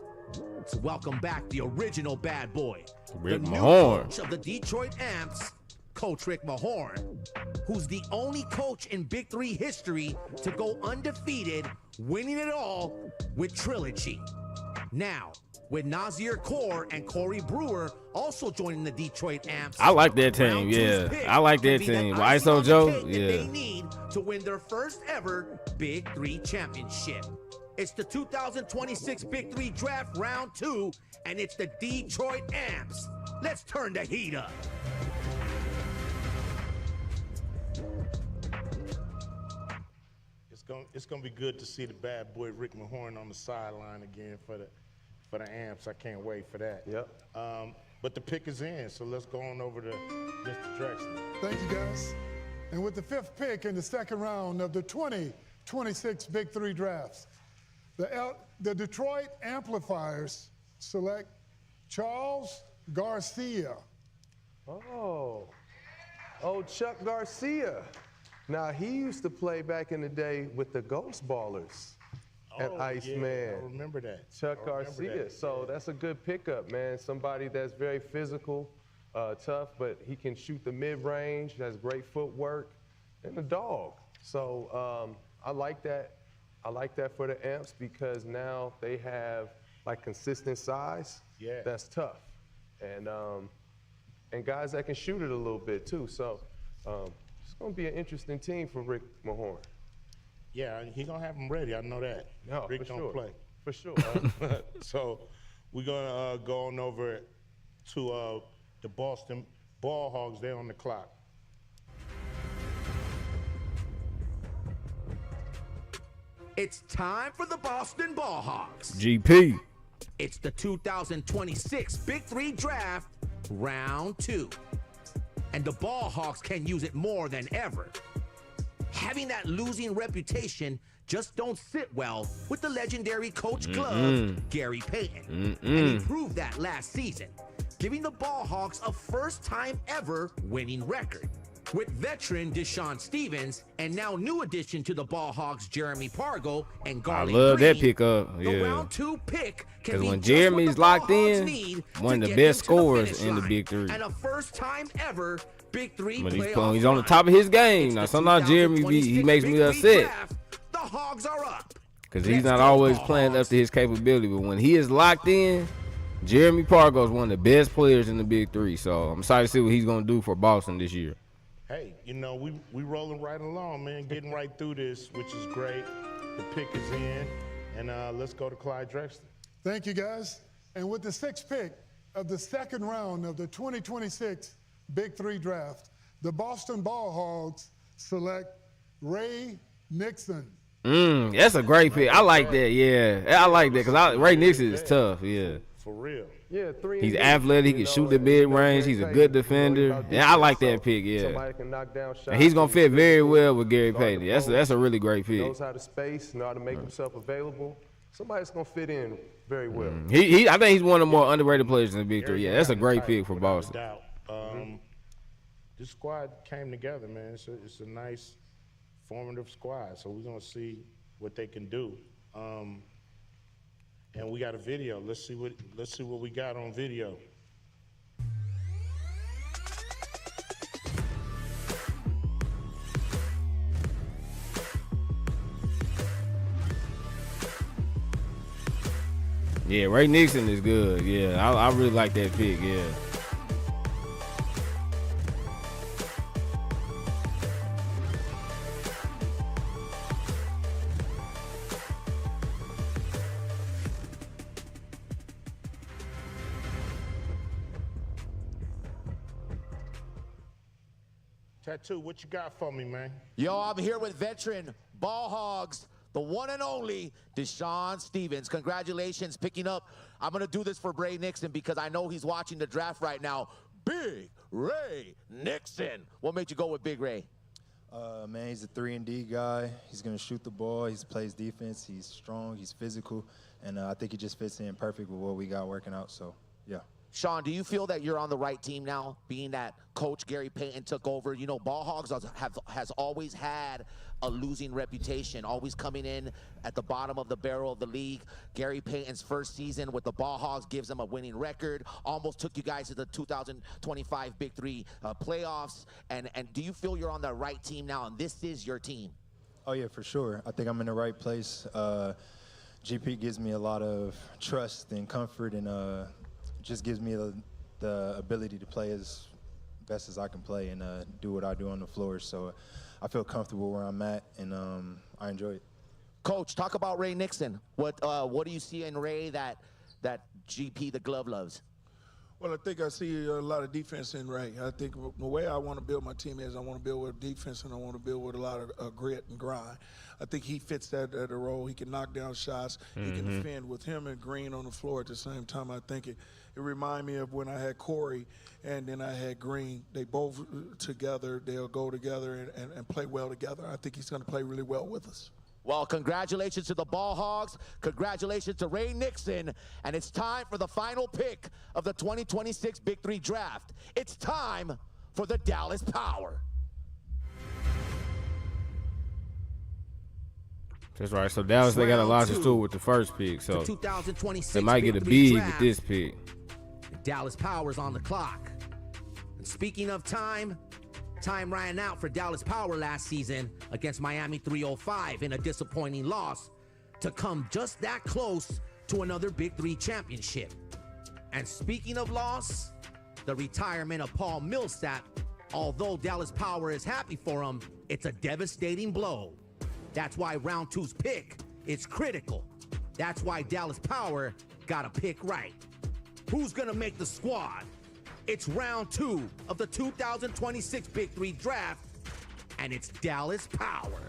let's welcome back the original bad boy, Rick the new Mahorn. coach of the Detroit Amps, Coach Rick Mahorn, who's the only coach in Big 3 history to go undefeated, winning it all with Trilogy. Now, with Nazir Kaur and Corey Brewer also joining the Detroit Amps. I like that team, Round two's yeah. pick I like that can be team. With icing on ISO the Joe, cake that yeah. they need to win their first ever Big 3 championship. It's the 2026 Big 3 Draft Round 2, and it's the Detroit Amps. Let's turn the heat up. It's gonna be good to see the bad boy Rick Mahorn on the sideline again for the Amps. I can't wait for that. Yep. But the pick is in, so let's go on over to Mr. Drexler. Thank you, guys. And with the 5th pick in the second round of the 2026 Big 3 drafts, the Detroit Amplifiers select Charles Garcia. Oh, Chuck Garcia. Now, he used to play back in the day with the Ghost Ballers at Iceman. Yeah, I remember that. Chuck Garcia. So that's a good pickup, man. Somebody that's very physical, tough, but he can shoot the mid-range, has great footwork, and a dog. So I like that. I like that for the Amps because now they have like consistent size. Yeah. That's tough. And guys that can shoot it a little bit too. So it's gonna be an interesting team for Rick Mahorn. Yeah, he gonna have them ready. I know that. No, Rick for gonna sure. play. For sure. So we're gonna go on over to the Boston Ball Hogs. They're on the clock. It's time for the Boston Ball Hawks. GP. It's the 2026 Big 3 Draft, Round 2. And the Ball Hawks can use it more than ever. Having that losing reputation just don't sit well with the legendary Coach Glove, Gary Payton. And he proved that last season, giving the Ball Hawks a first-time ever winning record. With veteran Deshaun Stevens and now new addition to the Ball Hawks, Jeremy Pargo and I Garland love that Green, pickup. the Yeah. round 2 pick can Because be when just what Jeremy's the Ball locked Hawks in, need one to of the get best them to the scorers finish in the line. Big 3. And a first-time ever Big 3 But playoff he's on the run. top of his game. It's Now, the sometimes Jeremy, he 2026 makes me Big 3 upset. draft. The Hogs are up. Because he's Let's not go, always Ball playing Hogs. up to his capability. But when he is locked in, Jeremy Pargo is one of the best players in the Big 3. So I'm excited to see what he's going to do for Boston this year. Hey, you know, we rolling right along, man, getting right through this, which is great. The pick is in, and let's go to Clyde Drexler. Thank you, guys. And with the 6th pick of the second round of the 2026 Big 3 draft, the Boston Ball Hogs select Ray Nixon. That's a great pick. I like that, yeah. I like that because Ray Nixon is tough, yeah. For real. Yeah, 3 He's and D, athletic. He you can know, shoot the and mid-range. He's a good Payton, defender. you know, Yeah, I like defense, that pick, yeah. Somebody can knock down shots. And he's going to fit very well with Gary guard the Payton. That's a really great pick. Knows how to space, know how to make himself available. Somebody's going to fit in very well. I think he's one of the more underrated players in the Big 3. Yeah, that's a great pick for Without a Boston. doubt. This squad came together, man. It's a nice, formative squad. So we're going to see what they can do. And we got a video. Let's see what we got on video. Yeah, Ray Nixon is good. Yeah, I really like that pick, yeah. Tattoo, what you got for me, man? Yo, I'm here with veteran Ball Hogs, the one and only Deshaun Stevens. Congratulations picking up. I'm going to do this for Ray Nixon because I know he's watching the draft right now. Big Ray Nixon. What made you go with Big Ray? Man, he's a 3-and-D guy. He's going to shoot the ball. He plays defense. He's strong. He's physical. And I think he just fits in perfect with what we got working out. So, yeah. Sean, do you feel that you're on the right team now, being that Coach Gary Payton took over? You know, Ball Hogs has always had a losing reputation, always coming in at the bottom of the barrel of the league. Gary Payton's first season with the Ball Hogs gives them a winning record, almost took you guys to the 2025 Big 3 playoffs. And do you feel you're on the right team now, and this is your team? Oh, yeah, for sure. I think I'm in the right place. GP gives me a lot of trust and comfort, and just gives me the ability to play as best as I can play and do what I do on the floor. So I feel comfortable where I'm at, and I enjoy it. Coach, talk about Ray Nixon. What do you see in Ray that GP the glove loves? Well, I think I see a lot of defense in Ray. I think the way I want to build my team is I want to build with defense, and I want to build with a lot of grit and grind. I think he fits that role. He can knock down shots. He can defend. With him and Green on the floor at the same time, I think it reminds me of when I had Corey and then I had Green. They both together, they'll go together and play well together. I think he's going to play really well with us. Well, congratulations to the Ball Hogs. Congratulations to Ray Nixon. And it's time for the final pick of the 2026 Big 3 draft. It's time for the Dallas Power. That's right. So Dallas, they got a lot to do with the first pick. So they might get a big with this pick. The Dallas Power's on the clock. And speaking of time ran out for Dallas Power last season against Miami 305 in a disappointing loss to come just that close to another Big 3 championship. And speaking of loss, the retirement of Paul Millsap, although Dallas Power is happy for him, it's a devastating blow. That's why round 2's pick is critical. That's why Dallas Power got to pick right. Who's going to make the squad? It's round 2 of the 2026 Big 3 draft, and it's Dallas Power.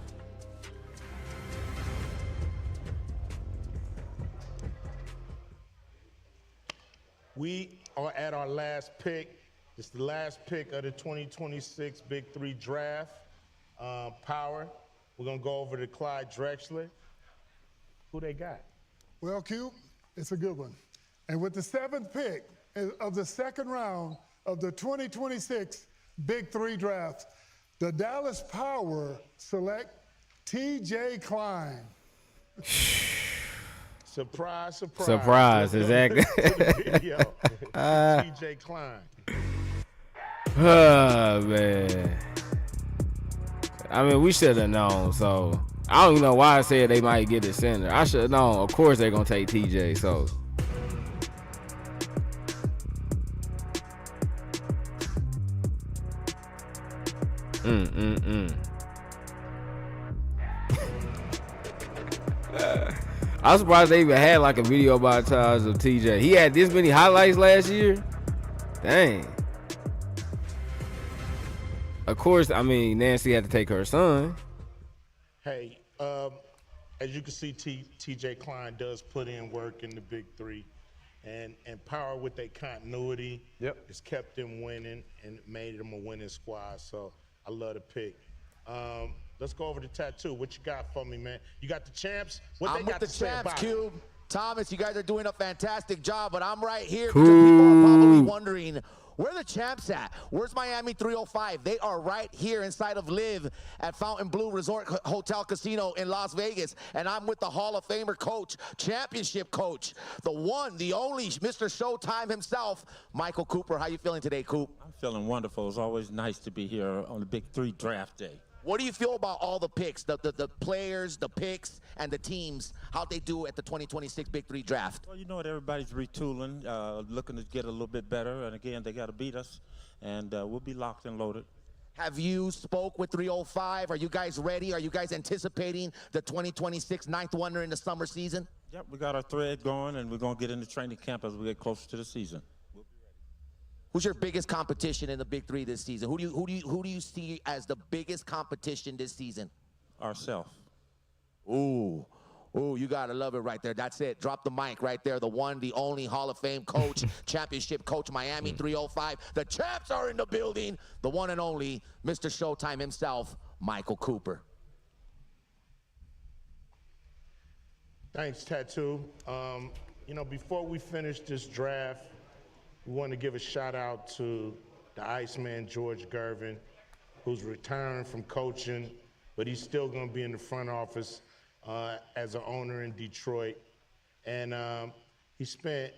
We are at our last pick. It's the last pick of the 2026 Big 3 draft. Power. We're going to go over to Clyde Drexler. Who they got? Well, Q, it's a good one. And with the 7th pick of the 2nd round of the 2026 Big 3 draft, the Dallas Power select T.J. Klein. Surprise, surprise. Surprise, exactly. T.J. Klein. Oh, man. I mean, we should have known, so I don't even know why I said they might get a center. I should have known. Of course they're going to take TJ, so. I'm surprised they even had like a video montage of TJ. He had this many highlights last year? Dang. Of course, I mean, Nancy had to take her son. Hey, as you can see, T.J. Klein does put in work in the Big 3. And Power with their continuity has kept them winning and made them a winning squad. So I love the pick. Let's go over to Tattoo. What you got for me, man? You got the champs? What I'm they got with to the say champs, about Cube. it? Thomas, you guys are doing a fantastic job, but I'm right here because people are probably wondering, where are the champs at? Where's Miami 305? They are right here inside of Live at Fountain Blue Resort Hotel Casino in Las Vegas. And I'm with the Hall of Famer coach, championship coach, the one, the only Mr. Showtime himself, Michael Cooper. How you feeling today, Coop? I'm feeling wonderful. It's always nice to be here on the Big 3 draft day. What do you feel about all the picks, the players, the picks, and the teams, how they do at the 2026 Big 3 draft? Well, you know what? Everybody's retooling, looking to get a little bit better. And, again, they got to beat us, and we'll be locked and loaded. Have you spoke with 305? Are you guys ready? Are you guys anticipating the 2026 ninth wonder in the summer season? Yep, we got our thread going, and we're going to get into training camp as we get closer to the season. Who's your biggest competition in the Big 3 this season? Who do you see as the biggest competition this season? Ourselves. Ooh, you gotta love it right there. That's it. Drop the mic right there. The one, the only Hall of Fame coach, championship coach, Miami 305. The champs are in the building. The one and only Mr. Showtime himself, Michael Cooper. Thanks, Tattoo. You know, before we finish this draft, we want to give a shout out to the Iceman, George Gervin, who's retiring from coaching, but he's still going to be in the front office as an owner in Detroit. And he spent,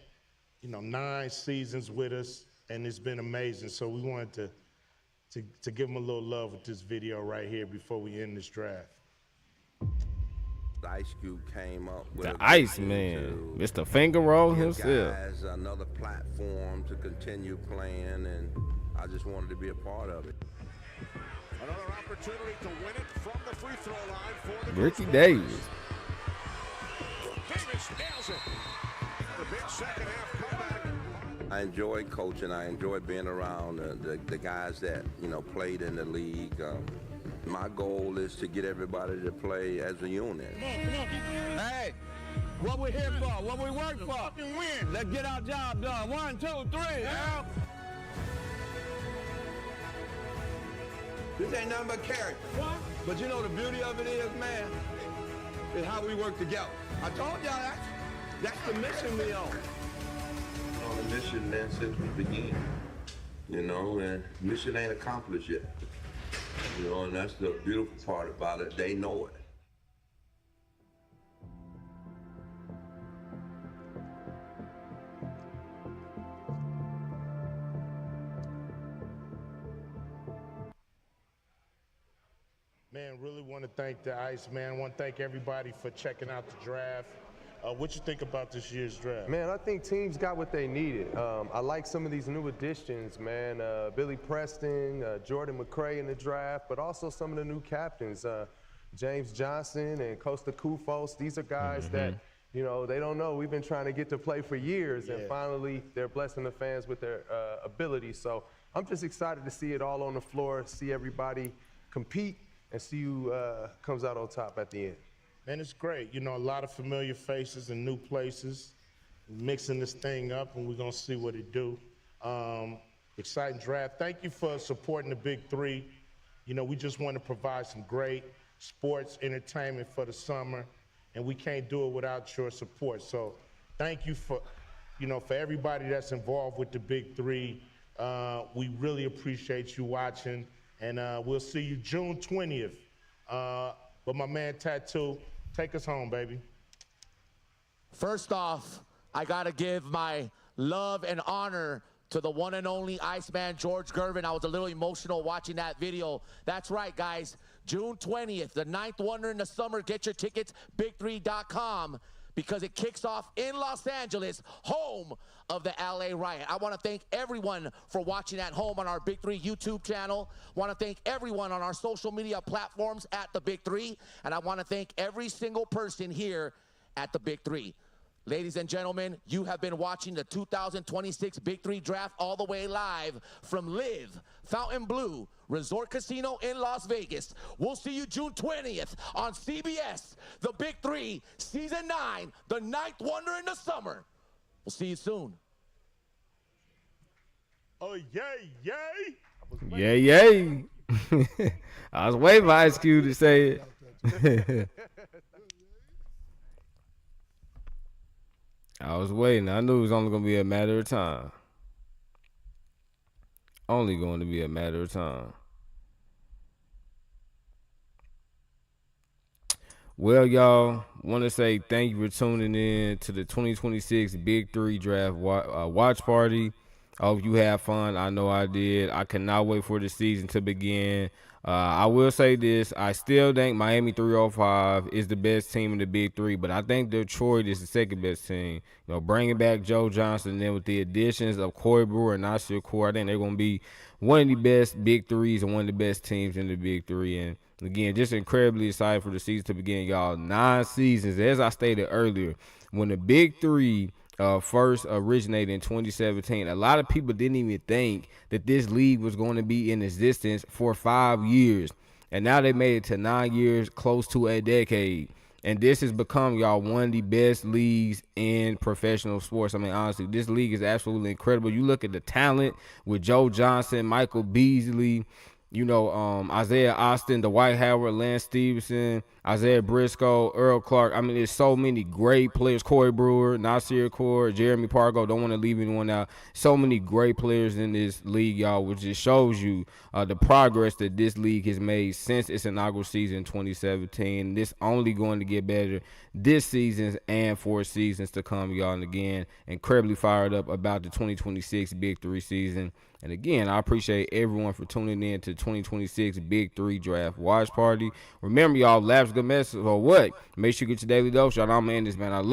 9 seasons with us, and it's been amazing. So we wanted to give him a little love with this video right here before we end this draft. Ice Cube came up with The a Ice vision Man, to Mr. Finger Roll give himself. guys another platform to continue playing, and I just wanted to be a part of it. Another opportunity to win it from the free throw line for the Ricky Davis. Davis nails it. The big second half comeback. I enjoy coaching. I enjoy being around the guys that, played in the league. My goal is to get everybody to play as a unit. Hey, what we here for? What we work for? Win. Let's get our job done. 1, 2, 3. Yeah. This ain't nothing but character. But you know the beauty of it is, man, is how we work together. I told y'all that's the mission we on. On the mission, man, since we began. And mission ain't accomplished yet. And that's the beautiful part about it. They know it. Man, really want to thank the Ice, man. I want to thank everybody for checking out the draft. What you think about this year's draft? Man, I think teams got what they needed. I like some of these new additions, man. Billy Preston, Jordan McCray in the draft, but also some of the new captains, James Johnson and Costa Kufos. These are guys that, they don't know. We've been trying to get to play for years, and finally they're blessing the fans with their ability. So I'm just excited to see it all on the floor, see everybody compete, and see who comes out on top at the end. Man, it's great. A lot of familiar faces and new places, mixing this thing up, and we're going to see what it do. Exciting draft. Thank you for supporting the Big 3. We just want to provide some great sports entertainment for the summer, and we can't do it without your support. So thank you for everybody that's involved with the Big 3. We really appreciate you watching, and we'll see you June 20th. But my man Tattoo, take us home, baby. First off, I got to give my love and honor to the one and only Iceman George Gervin. I was a little emotional watching that video. That's right, guys. June 20th, the 9th Wonder in the summer. Get your tickets, big3.com, because it kicks off in Los Angeles, home of the LA Riot. I want to thank everyone for watching at home on our Big 3 YouTube channel. Want to thank everyone on our social media platforms at the Big 3. And I want to thank every single person here at the Big 3. Ladies and gentlemen, you have been watching the 2026 Big 3 Draft all the way live from Live Fontainebleau Resort Casino in Las Vegas. We'll see you June 20th on CBS, the Big 3, Season 9, the 9th Wonder in the summer. We'll see you soon. Oh, yay, yay. Yay, yay. I was waiting for Ice Cube to say it. I was waiting. I knew it was only going to be a matter of time. Only going to be a matter of time. Well, y'all, want to say thank you for tuning in to the 2026 Big 3 Draft watch party. I hope you have fun. I know I did. I cannot wait for the season to begin. I will say this. I still think Miami 305 is the best team in the Big 3, but I think Detroit is the second best team. Bringing back Joe Johnson, and then with the additions of Corey Brewer and Nasir Core, I think they're going to be one of the best Big 3s and one of the best teams in the Big 3. And again, just incredibly excited for the season to begin, y'all. 9 seasons, as I stated earlier, when the Big 3 first originated in 2017, a lot of people didn't even think that this league was going to be in existence for 5 years. And now they made it to 9 years, close to a decade. And this has become, y'all, one of the best leagues in professional sports. I mean, honestly, this league is absolutely incredible. You look at the talent with Joe Johnson, Michael Beasley, Isaiah Austin, Dwight Howard, Lance Stevenson, Isaiah Briscoe, Earl Clark. I mean, there's so many great players. Corey Brewer, Nasir Core, Jeremy Pargo. Don't want to leave anyone out. So many great players in this league, y'all, which just shows you the progress that this league has made since its inaugural season in 2017. This only going to get better this season and for seasons to come, y'all. And again, incredibly fired up about the 2026 Big 3 season. And again, I appreciate everyone for tuning in to 2026 Big 3 Draft Watch Party. Remember, y'all, Labs good mess or what? Make sure you get your daily dose. Y'all know I'm in this, man. I love